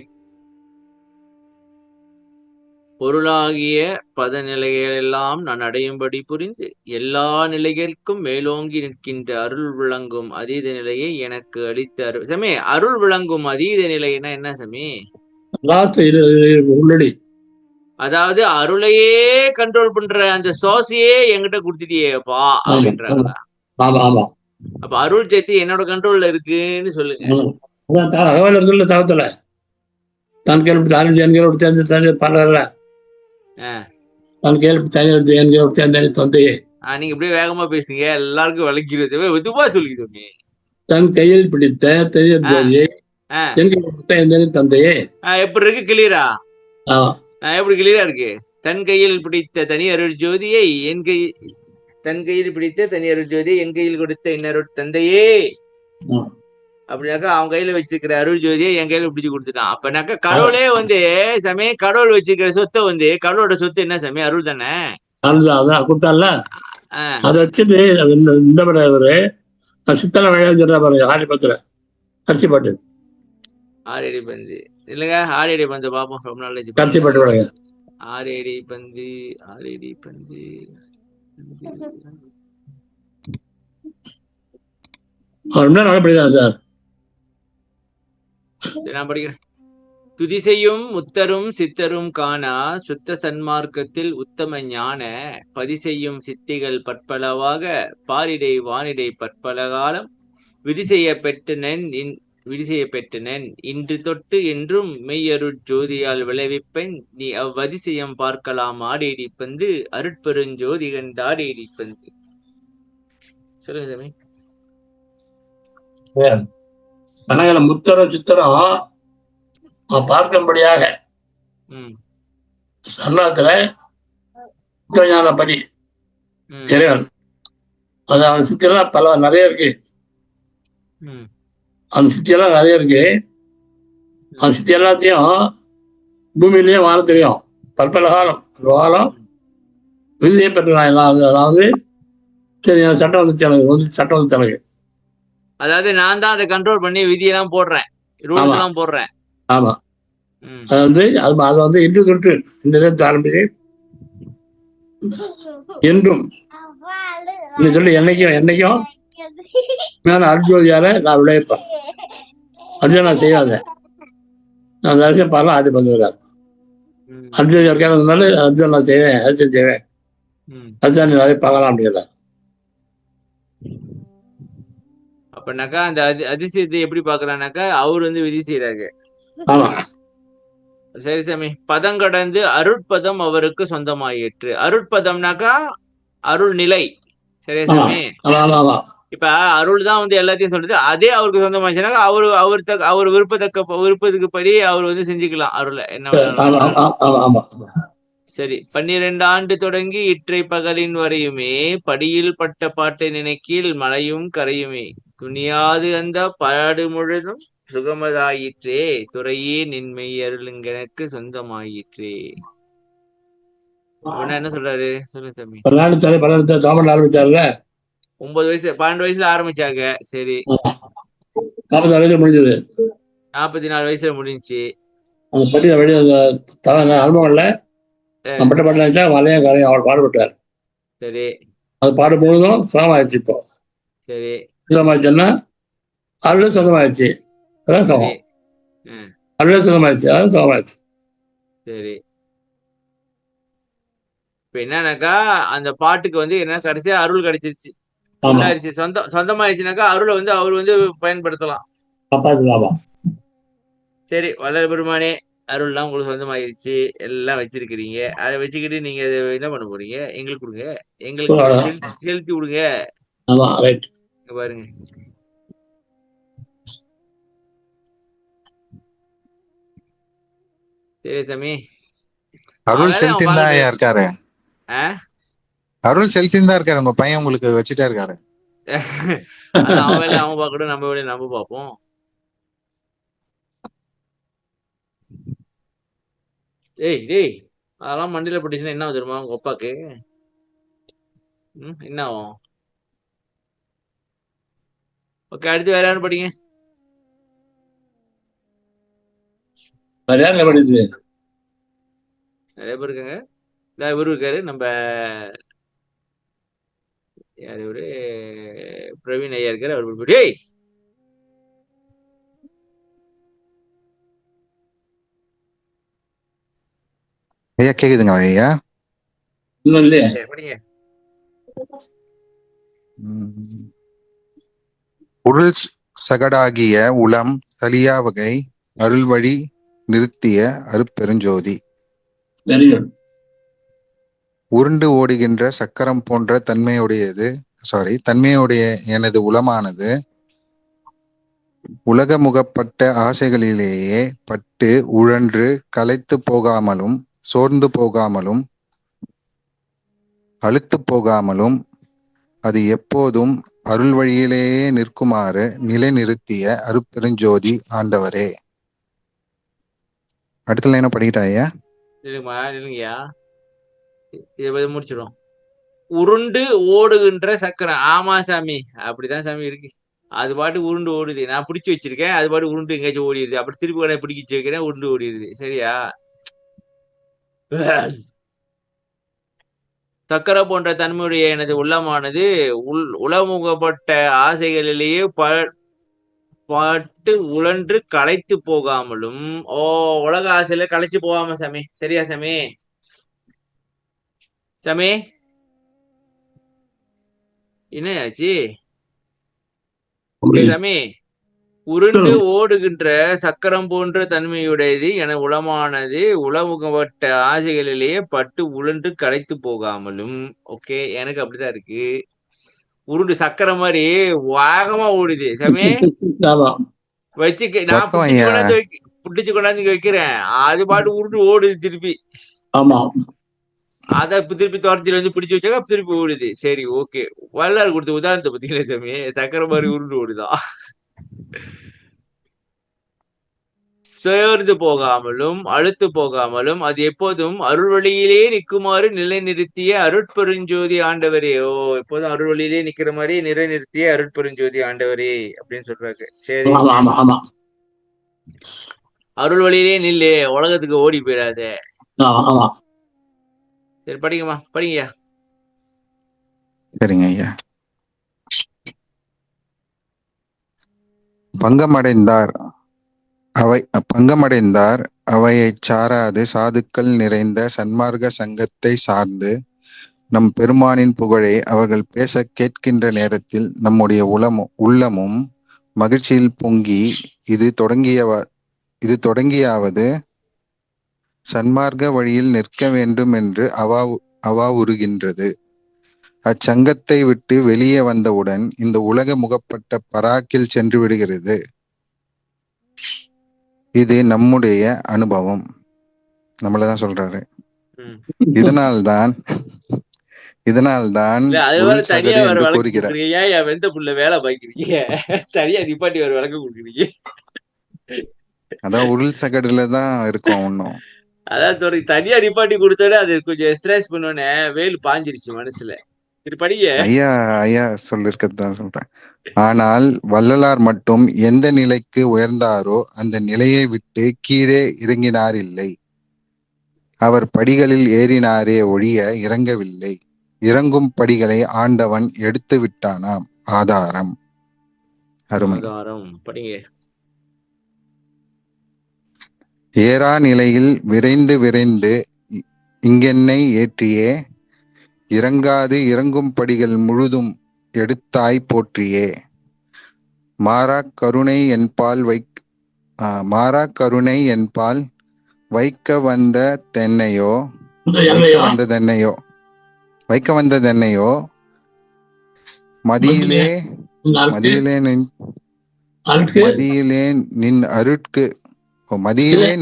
பொருளாகிய பதநிலைகளெல்லாம் நான் அடையும்படி புரிந்து எல்லா நிலைகளுக்கும் மேலோங்கி நிற்கின்ற அருள் விளங்கும் அதீத நிலையை எனக்கு அளித்த சாமி. அருள் விளங்கும் அதீத நிலைன்னா என்ன சாமி? உள்ளடி, அதாவது அருளையே கண்ட்ரோல் பண்ற அந்த சோசியே என்கிட்ட கொடுத்துட்டியேப்பா அப்படின்றாங்களா? அப்ப அருள் சக்தி என்னோட கண்ட்ரோல்ல இருக்குன்னு சொல்லுங்க. நீங்க இப்படியே வேகமா பேசுங்க, எல்லாருக்கும் விளக்கிறது மெதுவா சொல்லிக்கிறோமே. தன் கையில் பிடித்த தந்தையே எப்படி இருக்கு? கிளியரா? எப்படி கிளியரா இருக்கு? தன் கையில் பிடித்த தனி அருள் ஜோதியை தன் கையில் பிடித்த தனி அருள் ஜோதியை என் கையில் கொடுத்த இன்னொரு தந்தையே அப்படின்னாக்கா அவன் கையில வச்சிருக்கிற அருள் ஜோதியை என் கையில பிடிச்சு கொடுத்துட்டான். அப்பனாக்கா கடவுளே வந்து சாமி, கடவுள் வச்சிருக்கிற சொத்தை வந்து, கடவுளோட சொத்து என்ன சாமி? அருள் தானே. கொடுத்தால அதை வச்சுட்டு இந்த சித்தனை வழியாக சொல்றா பாருங்க, ஆடி பத்துல கடைசி பாட்டு. ஆறடி பந்து இல்லைங்க, ஆறடி பந்து பார்ப்போம், ரொம்ப நாள் ஆச்சு கடைசி பார்க்கல. பாட்டு விடுங்க. ஆறடி பந்து, ஆறடி பந்து. நல்லா படிக்கிறான் சார். நான் படிக்கிறேன். துதி செய்யும் முத்தரும் சித்தரும் காணா சுத்த சன்மார்க்கத்தில் உத்தம ஞான பதி செய்யும் சித்திகள் பற்பலவாக பாரிடை வானிடை பற்பல காலம் விதி செய்ய பெற்றனன் இன்று தொட்டு என்றும் மெய்யருட் ஜோதியால் விளைவிப்பெண் நீ அவ்வதிசயம் பார்க்கலாம் ஆடேடி பந்து அருட்பெருஞ்சோதி கண்டாடேடி பந்து. சொல்லுங்க சாமி. முத்தரும் சித்தரும் பார்க்கும்படியாக சன்னாத்துல ஞான பதி இறைவன். அது அவன் சித்தியெல்லாம் பல நிறைய இருக்கு. அந்த சித்தியெல்லாம் நிறைய இருக்கு. அந்த சித்தி எல்லாத்தையும் பூமியிலேயே வாழ தெரியும். பற்பல காலம் விதியை பெற்ற அதாவது சட்டம் வந்து சட்டம் வந்து எனக்கு. அதாவது நான் தான் அதை கண்ட்ரோல் பண்ணி விதியெல்லாம் போடுறேன், ரூல்ஸ் எல்லாம் போடுறேன். ஆமா, அது வந்து இன்று தொட்டு இந்த நேரத்தை ஆரம்பிச்சு என்றும் சொல்லி என்னைக்கும் மேல அர்ஜோதியால நான் விளைவிப்பேன். அர்ஜுன் நான் செய்யாத நான் தரிசனம் பாடலாம் ஆடி பண்ணுறாரு. அர்ஜுன் இருக்காருனால அர்ஜுன் நான் செய்வேன், அர்ஜுன் செய்வேன், அர்ஜுன் நிறைய பார்க்கலாம் அப்படிங்கிறார். அப்படின்னாக்கா அந்த அதிசயத்தை எப்படி பாக்குறானாக்கா அவர் வந்து விதி செய்யறாங்க. ஆமா, சரி சாமி. பதம் கடந்து அருட்பதம் அவருக்கு சொந்தமாயிற்று. அருட்பதம்னாக்கா அருள் நிலை. சரியா சாமி? இப்ப அருள் தான் வந்து எல்லாத்தையும் சொல்றது. அதே அவருக்கு சொந்தமாச்சுனாக்கா அவர் விருப்பத்துக்கு படி அவர் வந்து செஞ்சுக்கலாம் அருளை என்ன. சரி. 12 ஆண்டு தொடங்கி இற்றை பகலின் வரையுமே படியில் பட்ட பாட்டை நினைக்கில் மழையும் கரையுமே துணியாது அந்த பாடு முழுதும் சுகமதாயிற்றே துறையே நின்மை அருளுங்கெனக்கு சொந்தமாயிற்றே. என்ன சொல்றாரு சொல்லுங்க சாமி. 9 வயசு 12 வயசுல ஆரம்பிச்சாங்க. சரி, 44 முடிஞ்சது. 44 வயசுல முடிஞ்சு. அனுபவம் இல்ல, பட்ட பாட்டு மலையும் கரையும் அவர் பாடுபட்டார். சரி, அது பாடு பொழுதும் சுகமாயிடுச்சு. இப்போ சரி சுகமாயிடுச்சுன்னா அருள் சொந்தமாயிடுச்சு. அதான் சுகம். அருள் சொந்தமாயிடுச்சு, அதான் சுகமாயிடுச்சு. சரி. இப்ப என்னன்னாக்கா அந்த பாட்டுக்கு வந்து என்ன கடைசியா அருள் கிடைச்சிருச்சு, சொந்தமாயிடுச்சுனாக்கா அருளை வந்து அவர் வந்து பயன்படுத்தலாம். சரி, வள்ளல் பெருமானே அருள்லாம் உங்களுக்கு சொந்தமாயிருச்சு, எல்லாம் வச்சிருக்கிறீங்க. அதை வச்சுக்கிட்டு நீங்க என்ன பண்ண போறீங்க? எங்களுக்கு கொடுங்க, எங்களுக்கு செலுத்தி விடுங்க. பாருங்க, சரி சாமி. அருள் செலுத்தின்தா இருக்காரு. அருள் செலுத்தின்தா இருக்காரு. உங்க பையன் உங்களுக்கு வச்சுட்டா இருக்காரு. அவன் வேலையை அவன் பார்க்கணும், நம்ம வேலையை நம்ம பார்ப்போம். டேய் அதெல்லாம் மண்டியில போட்டுச்சுன்னா என்ன தெரியுமா உங்க அப்பாக்கு? என்ன ஆகும்? ஓகே, அடுத்து வேற யாரும் படிங்க. நிறைய பேர் இருக்காங்க. இவரு இருக்காரு, நம்ம யார் இவரு, பிரவீன் ஐயா இருக்காரு. அவர் டேய் ஐயா கேக்குதுங்க ஐயா? படிங்க. உருள் சகடாகிய உளம் சலியா வகை அருள் வழி நிறுத்திய அருட்பெருஞ்சோதி. உருண்டு ஓடுகின்ற சக்கரம் போன்ற தன்மையுடைய எனது உளமானது உலக முகப்பட்ட ஆசைகளிலேயே பட்டு உழன்று களைத்து போகாமலும் சோர்ந்து போகாமலும் அழுத்து போகாமலும் அது எப்போதும் அருள் வழியிலேயே நிற்குமாறு நிலை நிறுத்திய அருட்பெருஞ்சோதி ஆண்டவரே. அடுத்த லைனை படிக்கிட்டா ஐயா? இல்லைங்கய்யா, இதை முடிச்சிடும். உருண்டு ஓடுகின்ற சக்கரம். ஆமா சாமி, அப்படிதான் சாமி இருக்கு. அது பாட்டு உருண்டு ஓடுது. நான் பிடிச்சி வச்சிருக்கேன், அது பாட்டு உருண்டு எங்கேயாச்சும் ஓடிடுது. அப்படி திருப்பி கூட பிடிச்சி வைக்கிறேன், உருண்டு ஓடிடுது. சரியா? சக்கரை போன்ற தன்மையுடைய எனது உள்ளமானது உளமுகப்பட்ட ஆசைகளிலேயே பட்டு உழன்று களைத்து போகாமலும். ஓ, உலக ஆசையில களைச்சு போகாம சாமி. சரியா சாமி? சாமி என்ன ஆச்சு சாமி? உருண்டு ஓடுகின்ற சக்கரம் போன்ற தன்மையுடையது என உளமானது உளமுகப்பட்ட ஆசைகளிலேயே பட்டு உழன்று களைத்து போகாமலும். ஓகே, எனக்கு அப்படிதான் இருக்கு. உருண்டு சக்கரம் மாதிரி வேகமா ஓடுது சாமி. வச்சுக்க, நான் புட்டிச்சு கொண்டாந்து வைக்கிறேன், அது பாட்டு உருண்டு ஓடுது திருப்பி. ஆமா, அத திருப்பி துரத்தில வந்து பிடிச்சு வச்சாக்க திருப்பி ஓடுது. சரி, ஓகே. வல்லார் கொடுத்த உதாரணத்தை பத்தீங்களா சாமி? சக்கரை மாதிரி உருண்டு ஓடுதான். சேர்ந்து போகாமலும் அழுத்து போகாமலும் அது எப்போதும் அருள்வழியிலே நிற்குமாறு நிலைநிறுத்திய அருட்பெருஞ்சோதி ஆண்டவரே. ஓ, எப்போதும் அருள்வழியிலே நிக்கிற மாதிரி நிலைநிறுத்திய அருட்பெருஞ்சோதி ஆண்டவரே அப்படின்னு சொல்றாங்க. சரி, அருள் வழியிலே நில்லு, உலகத்துக்கு ஓடி போயிடாத. சரி, படிங்கம்மா, படிங்கய்யா. சரிங்க ஐயா. பங்கமடைந்தார் அவையைச் சாராது சாதுக்கள் நிறைந்த சன்மார்க்க சங்கத்தை சார்ந்து நம் பெருமானின் புகழை அவர்கள் பேச கேட்கின்ற நேரத்தில் நம்முடைய உள்ளமும் மகிழ்ச்சியில் பொங்கி இது தொடங்கியாவது சன்மார்க்க வழியில் நிற்க வேண்டும் என்று அவாவுறுகின்றது. அச்சங்கத்தை விட்டு வெளியே வந்தவுடன் இந்த உலக முகப்பட்ட பராக்கில் சென்று விடுகிறது. இது நம்முடைய அனுபவம். நம்மளதான் சொல்றாரு. இதனால்தான் தனியா வேற வெந்த புள்ள வேலை பாக்கிறீங்க, தனியா நிப்பாட்டி வேற விளக்கம் கொடுக்குறீங்க. அதான் உருள் சகடுலதான் இருக்கும். ஒன்னும் அதான் தனியா நிப்பாட்டி கொடுத்தோட அது கொஞ்சம் ஸ்ட்ரெஸ் பண்ணோன்னே வேலு பாஞ்சிருச்சு மனசுல. ஐயா சொல்லிருக்கதான் சொல்றேன். ஆனால் வள்ளலார் மட்டும் எந்த நிலைக்கு உயர்ந்தாரோ அந்த நிலையை விட்டு கீழே இறங்கினார் இல்லை. அவர் படிகளில் ஏறினாரே ஒழிய இறங்கவில்லை. இறங்கும் படிகளை ஆண்டவன் எடுத்து விட்டானாம். ஆதாரம். அருமை. ஏறா நிலையில் விரைந்து விரைந்து இங்கென்னை ஏற்றியே இறங்காது இறங்கும் படிகள் முழுதும் எடுத்தாய் போற்றியே. மாறா கருணை என்பால் வைக்க வந்த தென்னையோ மதியிலே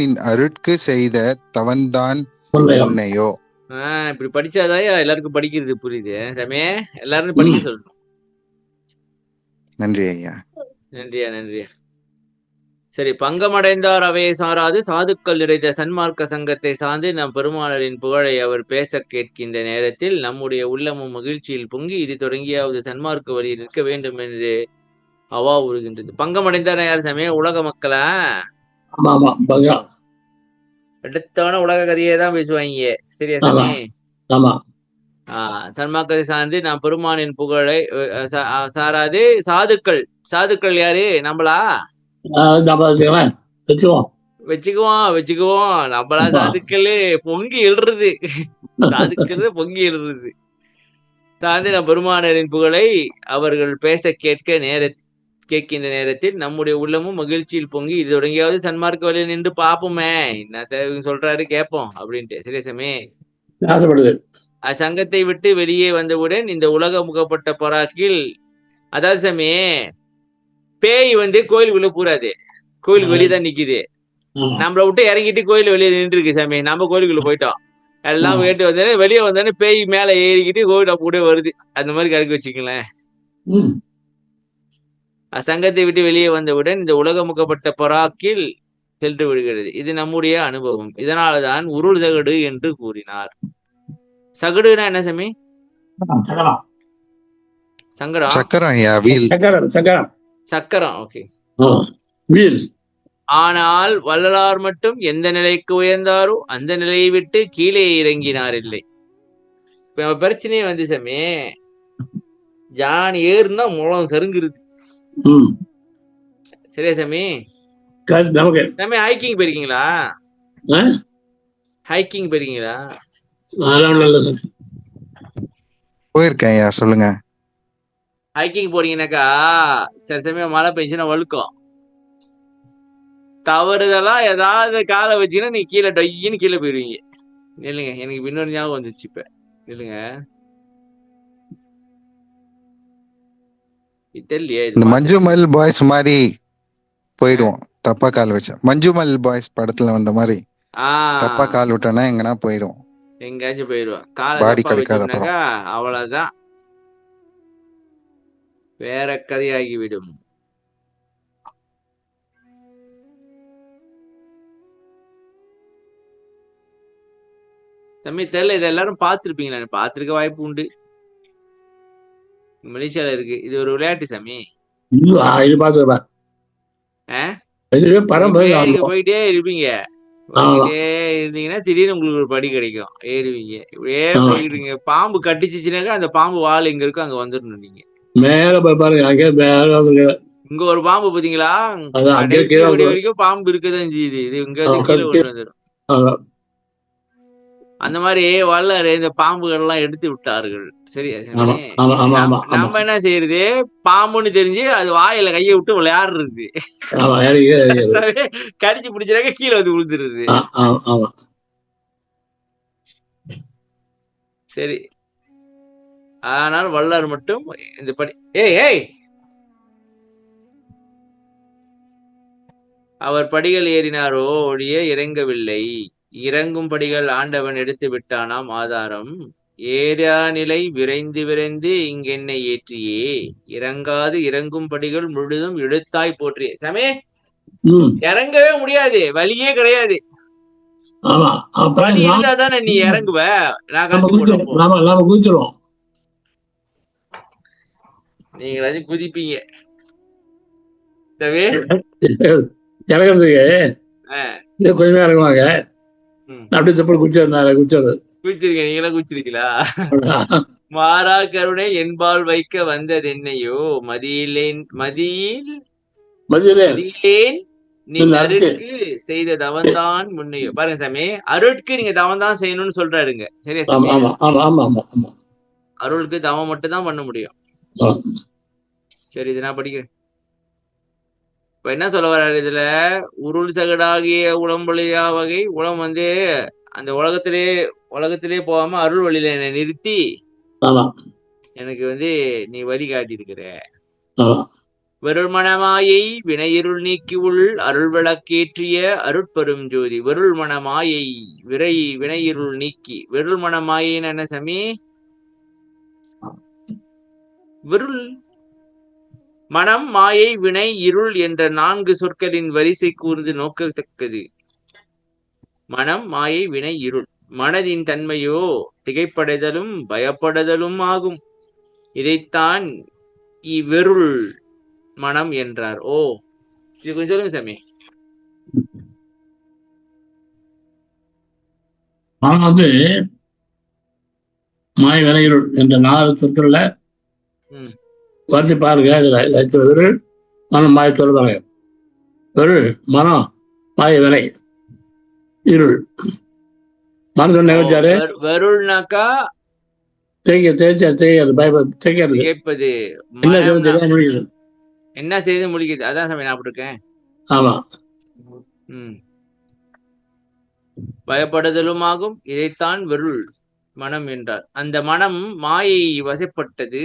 நின் அருட்கு செய்த தவன்தான் உன்னையோ. இப்படி படிச்சாதான் எல்லாருக்கும் படிக்கிறது புரியுது சாமி. எல்லாரும் படிக்க சொல்லணும். நன்றி ஐயா. நன்றியா. சரி, பங்கமடைந்தார் அவையை சாராது சாதுக்கள் நிறைந்த சன்மார்க்க சங்கத்தை சார்ந்து நம் பெருமாளரின் புகழை அவர் பேச கேட்கின்ற நேரத்தில் நம்முடைய உள்ளமும் மகிழ்ச்சியில் பொங்கி இது தொடங்கியாவது சன்மார்க்க வழியில் நிற்க வேண்டும் என்று அவா உறுகின்றது. பங்கமடைந்தார் யார் சாமி? உலக மக்களா? எடுத்தவன உலக கதையே தான் பேசுவாங்க. சரியா சாமி? சன்மார்க்கத்தை சார்ந்து நாம் பெருமானின் புகழை சாராது சாதுக்கள் யாரு? நம்மளா? வச்சுக்குவோம். நம்மளா சாதுக்கள் பொங்கி எழுறது. சார்ந்து நம் பெருமானரின் புகழை அவர்கள் பேச கேட்கின்ற நேரத்தில் நம்முடைய உள்ளமும் மகிழ்ச்சியில் பொங்கி இது தொடங்கியாவது சன்மார்க்க வழியில் நின்று பாப்போமே, என்ன சொல்றாரு கேட்போம் அப்படின்ட்டு. சரியா சாமி? அச்சங்கத்தை விட்டு வெளியே வந்தவுடன் இந்த உலக முகப்பட்ட பராக்கில், அதாவது சாமி, பேய் கோயிலுக்குள்ள பூராது, கோயிலுக்கு வெளியதான் நிக்குது. நம்மள விட்டு இறங்கிட்டு கோயில் வெளியே நின்று இருக்கு சாமி. நம்ம கோயிலுக்குள்ள போயிட்டோம், எல்லாம் கேட்டு வந்தோடனே வெளியே வந்தோடனே பேய் மேல ஏறிக்கிட்டு கோயில் கூட வருது. அந்த மாதிரி கறக்கி வச்சுக்கலேன். அச்சங்கத்தை விட்டு வெளியே வந்தவுடன் இந்த உலக முகப்பட்ட பராக்கில் சென்று விடுகிறது. இது நம்முடைய அனுபவம். இதனால்தான் உருள் சகடு என்று கூறினார். சகடுனா என்ன சாமி? சக்கரம் சங்கடம் சக்கரம் ஐயா, வீல். சக்கரம் சக்கரம் சக்கரம். ஓகே. வீல். ஆனால் வள்ளலார் மட்டும் எந்த நிலைக்கு உயர்ந்தாரோ அந்த நிலையை விட்டு கீழே இறங்கினார் இல்லை. இப்ப நம்ம பிரச்சனையே வந்து சாமி, ஜான் ஏறுனா முளம் சருங்குருது. சரியா சாமி? சாமி ஹைக்கிங் போயிருக்கீங்களா? ஹைக்கிங் போயிருக்கீங்களா? போயிருக்கேன் ஐயா, சொல்லுங்க. ஹைக்கிங் போறீங்கன்னாக்கா சில சமயம் மழை பெஞ்சுன்னா வழுக்கும். தவறுதலா ஏதாவது காலை வச்சீங்கன்னா நீ கீழே டொய்யின்னு கீழே போயிருவீங்க. இல்லைங்க, எனக்கு இன்னொரு ஞாபகம் வந்துருச்சு. இப்ப இல்லைங்க, தெரியலையே. இந்த மஞ்சுமல் பாய்ஸ் மாதிரி போயிடுவோம் தப்பா கால் வச்சா. மஞ்சுமல் பாய்ஸ் படத்துல வந்த மாதிரி தப்பா கால் விட்டோன்னா எங்கன்னா போயிடுவோம், எங்கேயாச்சும் போயிடுவோம். காலை பாடி தப்பா கிடைக்காத வச்சோம்னாக்கா அவ்வளவுதான், வேற கதையாகிவிடும். தம்பி தெரியல, இதை எல்லாரும் பார்த்துருப்பீங்களா? பார்த்துருக்க வாய்ப்பு உண்டு. மலேசியால இருக்கு. இது ஒரு விளையாட்டு சாமி. இது பாத்துருப்பேன். நீங்க போயிட்டே இருப்பீங்க. போயிட்டே இருந்தீங்கன்னா திடீர்னு உங்களுக்கு ஒரு படி கிடைக்கும், ஏறுவீங்க. இப்படியே போயிருவீங்க. பாம்பு கட்டிச்சுனாக்கா அந்த பாம்பு வால் எங்க இருக்கோ அங்க வந்துடணும். நீங்க மேல போய் பாருங்க, இங்க ஒரு பாம்பு பாத்தீங்களா? கடைசி வரைக்கும் பாம்பு இருக்கதான் செய்யுது. இது இங்க கீழே கொண்டு வந்துடும். அந்த மாதிரி வள்ளலார் இந்த பாம்புகள் எல்லாம் எடுத்து விட்டார்கள். சரியா? நம்ம என்ன செய்யறது? பாம்புன்னு தெரிஞ்சு அது வாயில கையை விட்டு விளையாடுறது, கடிச்சு பிடிச்சாக்க கீழே வந்து விழுந்துருது. சரி, ஆனால் வள்ளலார் மட்டும் இந்த படி அவர் படிகள் ஏறினாரோ ஒழிய இறங்கவில்லை. இறங்கும் படிகள் ஆண்டவன் எடுத்து விட்டானாம் ஆதாரம். ஏறா நிலை விரைந்து விரைந்து இங்கென்னை ஏற்றியே, இறங்காது இறங்கும் படிகள் முழுதும் இழுத்தாய் போற்றியே. சமே இறங்கவே முடியாது, வழியே கிடையாது. வழி இருந்தா தானே நீ இறங்குவ. நீங்களாச்சும் குதிப்பீங்க. இறங்குறதுக்கு கொஞ்சமே இறங்குவாங்க. அப்படி தப்பு குச்சிருக்கீங்க. நீங்களா குச்சிருக்கீங்களா? மாறா கருணை என்பால் வைக்க வந்தது என்னையோ மதியிலேன் நீ அருட்கு செய்த தவந்தான் முன்னையோ. பாருங்க சாமி, அருட்கு நீங்க தவந்தான் செய்யணும்னு சொல்றாருங்க. சரியா சாமி? அருளுக்கு தவம் மட்டும் தான் பண்ண முடியும். சரி, இது நான் படிக்கிறேன். இப்ப என்ன சொல்ல வர்றாரு இதுல? உருள் சகடாகிய உளம்பொழியா வகை உளம் வந்து அந்த உலகத்திலே போகாம அருள் வழியில என்னை நிறுத்தி எனக்கு வந்து நீ வழி காட்டி இருக்கிற. வெருள் மணமாயை வினையிருள் நீக்கி உள் அருள் விளக்கேற்றிய அருட்பெரும் ஜோதி. வெருள் மணமாயை வினையிருள் நீக்கி. வெருள் மணமாயின்னு என்ன சாமி? வெருள் மனம், மாயை, வினை, இருள் என்ற 4 சொற்களின் வரிசை கூர்ந்து நோக்கத்தக்கது. மனம், மாயை, வினை, இருள். மனதின் தன்மையோ திகைப்படைதலும் பயப்படுதலும் ஆகும். இதைத்தான் இவ்வெருள் மனம் என்றார். ஓ, இது கொஞ்சம் சொல்லுங்க சாமி. மனம் வந்து மாய், வினை, இருள் என்ற 4 சொற்கள்ல வருத்தி பாருங்க. விரல் மனம் மாய சொல்லுவாங்க. விரல் மனம் மாய வினை இருள். மனசு நிகழ்ச்சாரு வருள்னாக்கா கேட்பது. என்ன செய்து முடிக்குது? அதான் சாமி நான் இருக்கேன். ஆமா. பயப்படுதலும் ஆகும். இதைத்தான் வெருள் மனம் என்றார். அந்த மனம் மாயை வசப்பட்டது.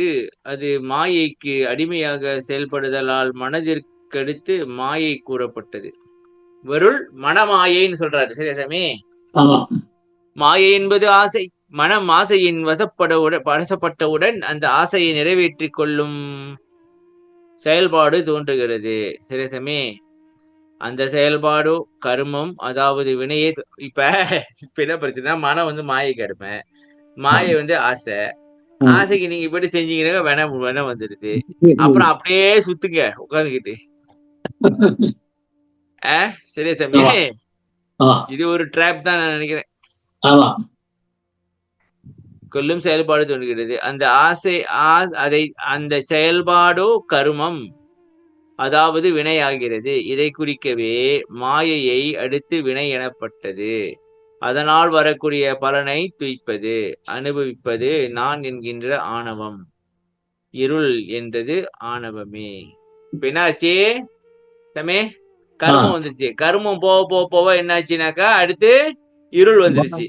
அது மாயைக்கு அடிமையாக செயல்படுதலால் மனதிற்கடுத்து மாயை கூறப்பட்டது. வெருள் மனமாயைன்னு சொல்றாரு. சரியா சாமி? மாயை என்பது ஆசை. மனம் ஆசையின் வசப்பட்டவுடன் அந்த ஆசையை நிறைவேற்றிக் கொள்ளும் செயல்பாடு தோன்றுகிறது. சரியா சாமி? அந்த செயல்பாடோ கர்மம், அதாவது வினையே. இப்ப என்ன பிரச்சனை? மனம் வந்து மாயை கடுமை, மாயை வந்து ஆசை. ஆசைக்கு நீங்க போயிட்டு செஞ்சீங்கன்னா வேணாம் வந்துருது. அப்புறம் அப்படியே சுத்துங்க உட்காந்துக்கிட்டு. சரியா சாமி? இது ஒரு ட்ராப் தான் நான் நினைக்கிறேன். கொல்லும் செயல்பாடு தோன்றுகிறது. அந்த அந்த செயல்பாடோ கருமம், அதாவது வினையாகிறது. இதை குறிக்கவே மாயையை அடுத்து வினை எனப்பட்டது. அதனால் வரக்கூடிய பலனை துய்ப்பது, அனுபவிப்பது நான் என்கின்ற ஆணவம். இருள் என்றது ஆணவமே. என்னாச்சு தமே? கர்மம் வந்துருச்சு. கர்மம் போக போக என்னாச்சுனாக்கா அடுத்து இருள் வந்துருச்சு.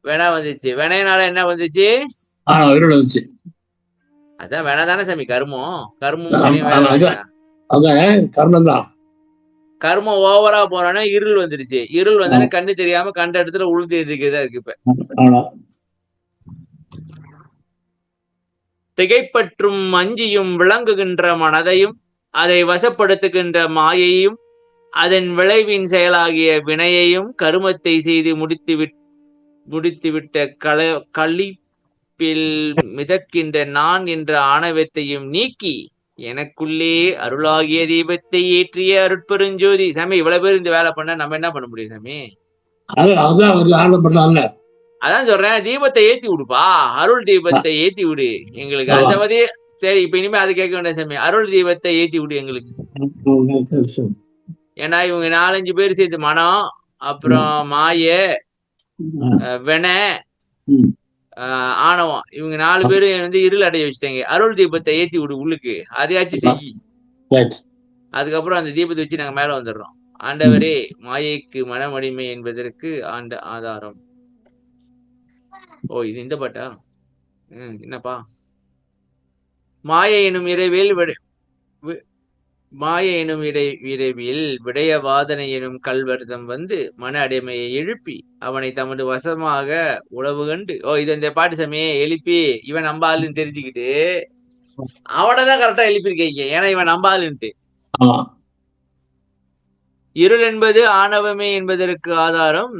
வென வந்துச்சு. வெனைனால என்ன வந்துச்சு? இருள் வந்துச்சு. அதான் வென தானே சாமி கர்மம். கர்மம் தான். கர்மம் ஓவரா போறானே இருள் வந்துருச்சு. இருள் வந்தானே கண்ணு தெரியாம கண்ட இடத்துல உழுது எதுக்குதான் இருக்கு. இப்ப திகைப்பற்றும் அஞ்சியும் விளங்குகின்ற மனதையும் அதை வசப்படுத்துகின்ற மாயையும் அதன் விளைவின் செயலாகிய வினையையும் கருமத்தை செய்து முடித்துவிட்ட களிப்பில் மிதக்கின்ற நான் என்ற ஆணவத்தையும் நீக்கி எனக்குள்ளே அருளாகிய தீபத்தை ஏற்றிய அருட்பெருஞ்சோதி. சாமி இவ்வளவு பேர் இந்த வேலை பண்ண நம்ம என்ன பண்ண முடியும் சாமி? அதான் சொல்றேன், தீபத்தை ஏத்தி விடுப்பா, அருள் தீபத்தை ஏத்தி விடு எங்களுக்கு. அந்த மாதிரி சரி, இப்ப இனிமே அது கேட்க வேண்டாம் சாமி, அருள் தீபத்தை ஏத்தி விடு எங்களுக்கு. ஏன்னா இவங்க 4-5 பேர் சேர்த்து மனம், அப்புறம் மாய, வென, ஆணவம், இவங்க 4 பேரும் வந்து இருள் அடைய வச்சுட்டாங்க. அருள் தீபத்தை ஏத்தி விடு உள்ளுக்கு, அதையாச்சும் செய். அதுக்கப்புறம் அந்த தீபத்தை வச்சு நாங்க மேல வந்துடுறோம். ஆண்டவரே, மாயைக்கு மனமடிமை என்பதற்கு ஆதாரம். ஓ, இது இந்த பாட்டா? என்னப்பா? மாயை எனும் இரவில் விடய வாதனை எனும் கல்வர்தம் வந்து மன அடைமையை எழுப்பி அவனை தமது வசமாக உழவு கண்டு. ஓ, இது இந்த பாட்டு சமய எழுப்பி இவன் நம்பாளுன்னு தெரிஞ்சுக்கிட்டு அவனதான் கரெக்டா எழுப்பியிருக்கீங்க. ஏன்னா இவன் நம்பாளுன்ட்டு. இருள் என்பது ஆணவமே என்பதற்கு ஆதாரம்.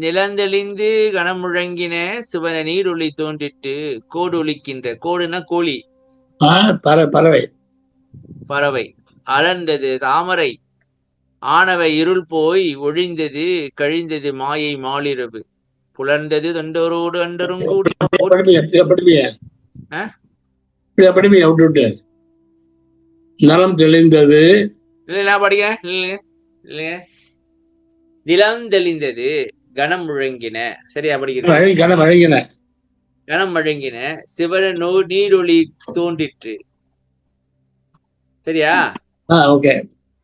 நிலந்தெளிந்து கனமுழங்கின சிவன நீரொளி தோன்றிட்டு கோடு ஒலிக்கின்ற. கோடுனா கோழி, பறவை. அலர்ந்தது தாமரை ஆணவ இருள் போய் ஒழிந்தது கழிந்தது மாயை மாலிரவு புலர்ந்தது தொண்டரோடு அண்டரும் கூடி. நலம் தெளிந்தது. நான் படிக்கிறேன் இல்லைங்க. நிலம் தெளிந்தது கனம் முழங்கின. சரியா படிக்கிறேன்? கனம் முழங்கின சிவன நீரொளி தோன்றிற்று. சரியா?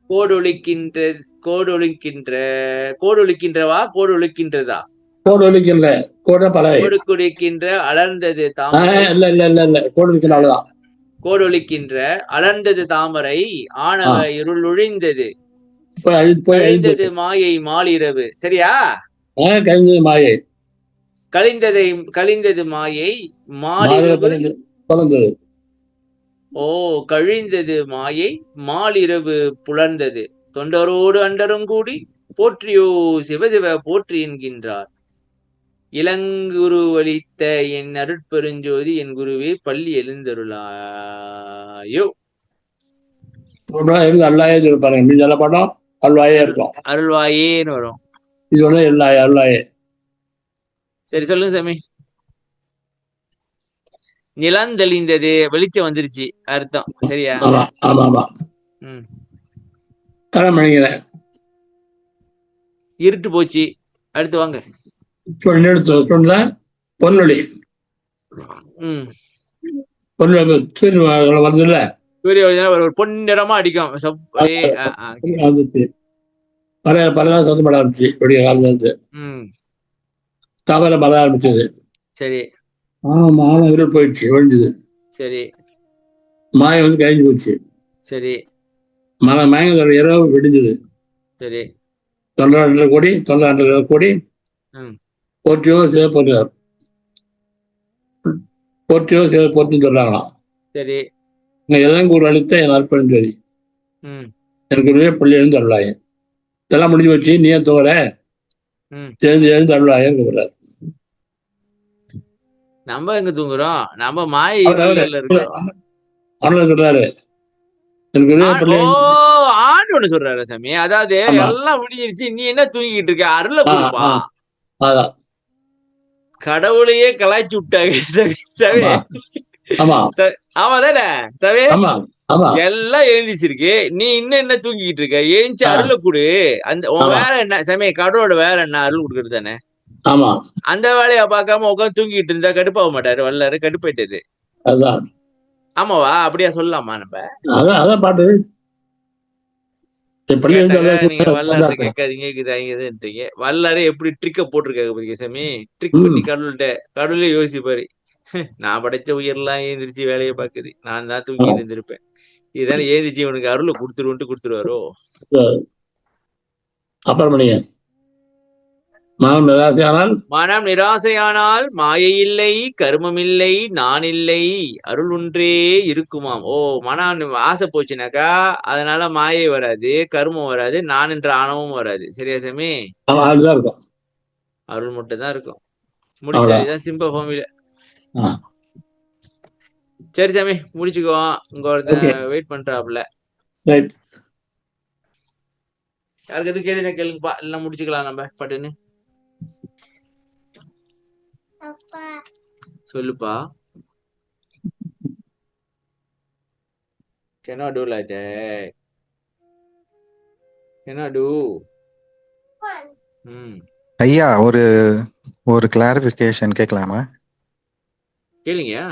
கோடு ஒலிக்கின்றதா கோடு குடிக்கின்ற அலர்ந்தது தாமரை. கோடு ஒலிக்கின்ற அலர்ந்தது தாமரை ஆணவ இருள் ஒழிந்தது கழிந்தது மாயை மாலிரவு. சரியா? கழிந்தது மாயை மாலிரவு. ஓ, கழிந்தது மாயை மாலிரவு புலர்ந்தது தொண்டரோடு அண்டரும் கூடி போற்றியோ சிவசிவ போற்றி என்கின்றார். இளங்குருவளித்த என் அருட்பெருஞ்சோதி என் குருவே பள்ளி எழுந்தருளாயோ. அருள்வாயேன்னு வரும். அருள்வாயே. சரி, சொல்லுங்க சாமி. நிலந்தெளிந்தது, வெளிச்சம் வந்துருச்சு அர்த்தம். சரியா? இருட்டு போச்சு. அடுத்து வாங்க. பொன்னொழி வருதுல்ல, சூரிய ஒரு பொன்னிறமா அடிக்கும். சத்தப்பட ஆரம்பிச்சு விடிய காலம் இருந்து கவலை பட ஆரம்பிச்சது. சரி. இருள் போயிடுச்சு, ஒழிஞ்சது. சரி. மாயை வந்து கழிஞ்சு போச்சு. சரி. மயங்க இரவு வெடிஞ்சது. சரி. 900 கோடி போற்றியோ சிவ போற்றார். போற்றியோ சிவ போற்றுன்னு சொல்றாங்களாம். சரி. இளங்கூர் அளித்த என் அற்பெருஞ்சோதி எனக்கு பள்ளி எழுந்து அருளாயன். இதெல்லாம் முடிஞ்சு வச்சு நீ தோற எழுந்து அருளாயன்னு கூப்பிடுறாரு. நம்ம எங்க தூங்குறோம்? நம்ம மாயை அவர் இருள்ல இருக்கோம். அவர் சொல்றாரு எனக்கு இதே ஓ பிள்ளை. ஆண்டவனு சொல்றாரு சாமி. அதாவது ஆமா. எல்லாம் விடிஞ்சிருச்சு, நீ என்ன தூங்கிட்டு இருக்க? அருள ஆ, குடுப்பா. ஆ, அதான். கடவுளையே கலாய்ச்சி விட்டாங்க சவே. ஆமா, ஆமா, ஆமா தானே சவே? ஆமா, ஆமா. எல்லாம் எழுந்திச்சிருக்கு, நீ இன்னும் என்ன தூங்கிட்டு இருக்க? எழுந்துச்சு ஆ, அருளை கொடு. அந்த உன் ஆமா, வேலை என்ன சமய? கடவுளோட வேலை என்ன? அருள் கொடுக்கறது தானே. ஆமா. அந்த வேலையை பார்க்காம உட்காந்து தூங்கிட்டு இருந்தா கடுப்பாக மாட்டாரு? வல்லாரு கடுப்பாயிட்டாரு. அதான் ஆமாவா? அப்படியா சொல்லலாமா நம்ம? அதான் அதான் பாட்டு. பள்ளி கேட்டாங்க நீங்க வல்லார்ட்ட எழுந்தாரு. கேட்காதீங்க இதுன்றீங்க. வல்லாரு எப்படி ட்ரிக்க போட்டிருக்காங்க பாத்தீங்க சாமி. ட்ரிக் பண்ணி கடவுள்கிட்ட கடவுளே யோசிப்பாரு. நான் படைச்ச உயிரெல்லாம் எழுந்திரிச்சு வேலையை பார்க்குது, நான் தான் தூங்கிட்டு இருந்திருப்பேன், இதுதானே ஏந்திரிச்சு இவனுக்கு அருளை கொடுத்துருவோன்ட்டு கொடுத்துருவாரோ. அப்புறம் பண்ணிங்க. மனம் நிராசையானால் மனம் நிராசையானால் மாயை இல்லை, கருமம் இல்லை, நான் இல்லை, அருள் ஒன்றே இருக்குமாம். ஓ மனம் ஆசை போச்சுனாக்கா அதனால மாயை வராது, கருமம் வராது, நான் என்ற ஆணவமும் வராது. சரியா சாமி? அதுதான் இருக்கும். அருள் மட்டும் தான் இருக்கும். முடிச்சா இதுதான் சிம்பிள் ஃபார்முலா. சரி சாமி முடிச்சுக்குவோம். உங்க ஒருத்தன் வெயிட் பண்றாப்ல. யாருக்கு எது கேளுங்க கேளுங்கப்பா, இல்ல முடிச்சுக்கலாம் நம்ம பட்டுன்னு. சொல்லுப்பா. cannot do like that. cannot do. ஐயா ஒரு ஒரு கிளாரிபிகேஷன் கேட்கலாமா? கேளுங்க.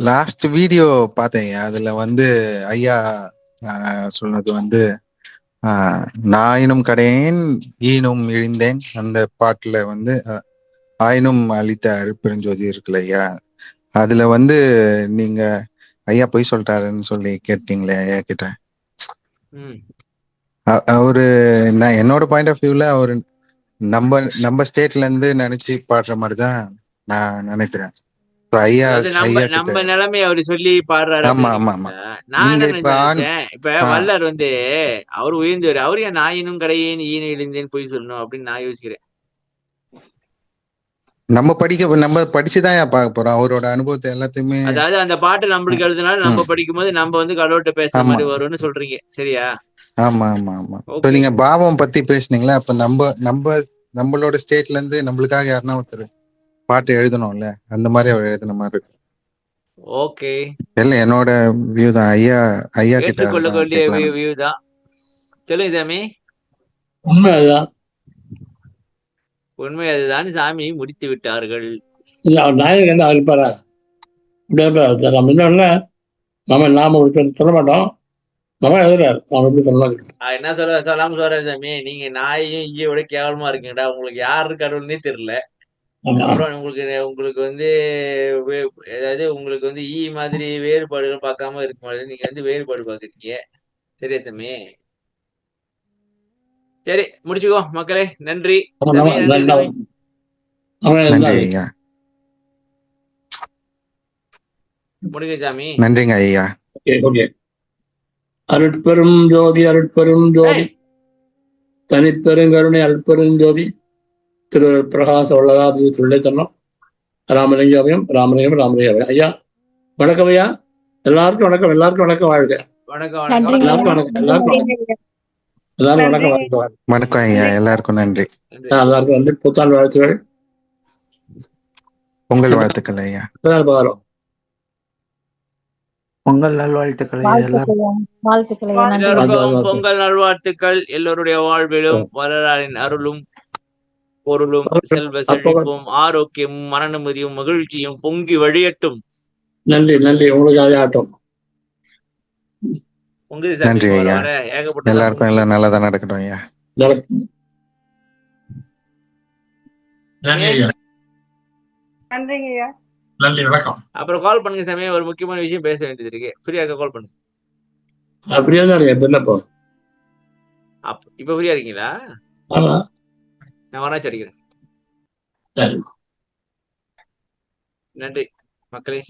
லாஸ்ட் வீடியோ பார்த்தேன், அதுல வந்து ஐயா சொன்னது வந்து நாயினும் கடையேன் ஈனும் இழிந்தேன், அந்த பாட்டுல வந்து ஆயினும் அளித்த அருட்பெருஞ்சோதி இருக்குல்ல ஐயா, அதுல வந்து நீங்க ஐயா பொய் சொல்லிட்டாருன்னு சொல்லி கேட்டீங்களே ஐயா கிட்ட. அவரு என்னோட பாயிண்ட் ஆஃப் வியூல அவரு நம்ம ஸ்டேட்ல இருந்து நினைச்சு பாடுற மாதிரிதான் நான் நினைக்கிறேன். நம்ம நிலைமை அவரு சொல்லி பாடுறாரு. நான் என்ன நினைச்சேன், இப்ப வல்லார் வந்து அவரு உயர்ந்தவர், அவரு என் நாயினும் கடையேன் ஈன இழிந்தேன் பொய் சொல்லணும் அப்படின்னு நான் யோசிக்கிறேன். நம்ம படிச்சுதான் பார்க்க போறோம் அவரோட அனுபவத்தை எல்லாத்தையுமே. அதாவது அந்த பாட்டு நம்மளுக்கு எழுதுனால நம்ம படிக்கும் போது நம்ம வந்து கடவுள்கிட்ட பேசுற மாதிரி வரும்னு சொல்றீங்க, சரியா? ஆமா ஆமா ஆமா. இப்ப நீங்க பாவம் பத்தி பேசுனீங்களா, அப்ப நம்மளோட ஸ்டேட்ல இருந்து நம்மளுக்காக யாருன்னா ஒருத்தர் பாட்டு எழுதணும்ல, அந்த மாதிரி அவர் எழுதின மாதிரி இருக்கு. ஓகே, இல்ல என்னோட வியூ தான். ஐயா கிட்ட கொள்ளக்கூடிய வியூ தான். சொல்லுங்க சாமி. உண்மை அதுதான். உண்மை அதுதான். சாமி முடித்து விட்டார்கள். நாயகன் என்ன இருப்பாரா? நம்ம என்ன நாம சொல்ல மாட்டோம், நம்ம எழுதுறாரு. நாம எப்படி சொல்லலாம்? என்ன சொல்லாம சொல்றாரு சாமி, நீங்க நாயையும் ஈயோட கேவலமா இருக்கீங்கடா, உங்களுக்கு யாரு கடவுள்னே தெரியல. அப்புறம் உங்களுக்கு வந்து அதாவது உங்களுக்கு வந்து ஈ மாதிரி வேறுபாடுகள் பார்க்காம இருக்க மாதிரி நீங்க வந்து வேறுபாடு பார்த்துருக்கீங்க. சரியா சாமி? சரி முடிச்சுக்கோ மக்களே. நன்றி. முடிங்க சாமி. நன்றிங்க ஐயா. அருட்பெரும் ஜோதி அருட்பெரும் ஜோதி தனிப்பெருங்கருணை அருட்பெரும் ஜோதி திரு பிரகாச வல்லராஜி சொல்லே சொன்னோம். ராமலிங்கம் ராமலிங்கம் ராமலிங்கம். ஐயா வணக்கம் ஐயா. எல்லாருக்கும் வணக்கம். எல்லாருக்கும் வணக்கம். வாழ்க. வணக்கம். எல்லாருக்கும் வணக்கம். எல்லாருக்கும் எல்லாரும் வணக்கம். வணக்கம் ஐயா. எல்லாருக்கும் நன்றி. எல்லாருக்கும் நன்றி. புத்தாண்டு வாழ்த்துக்கள். பொங்கல் வாழ்த்துக்கள் ஐயா. பாரம் பொங்கல் நல்வாழ்த்துக்கள். பொங்கல் நல்வாழ்த்துக்கள். எல்லோருடைய வாழ்விலும் வரலாறின் அருளும் பொருளும் செல்வ செழிப்பும் ஆரோக்கியமும் மன நிம்மதியும் மகிழ்ச்சியும் பொங்கி வழியட்டும். நன்றி நன்றி. உங்களுக்கு ஆட்டம். நன்றி ஐயா. எல்லாருக்கும் எல்லாம் நல்லதா நடக்கட்டும் ஐயா. நன்றிங்க ஐயா. நன்றி வணக்கம். அப்புறம் கால் பண்ணுங்க சாமி, ஒரு முக்கியமான விஷயம் பேச வேண்டியது இருக்கு. ஃப்ரீயா கால் பண்ணுங்க. ஃப்ரீயா தான் இருக்கேன். என்னப்போ இப்ப ஃப்ரீயா இருக்கீங்களா? ஆமா, நான் வராச்சு அடிக்கிறேன். நன்றி மக்களே.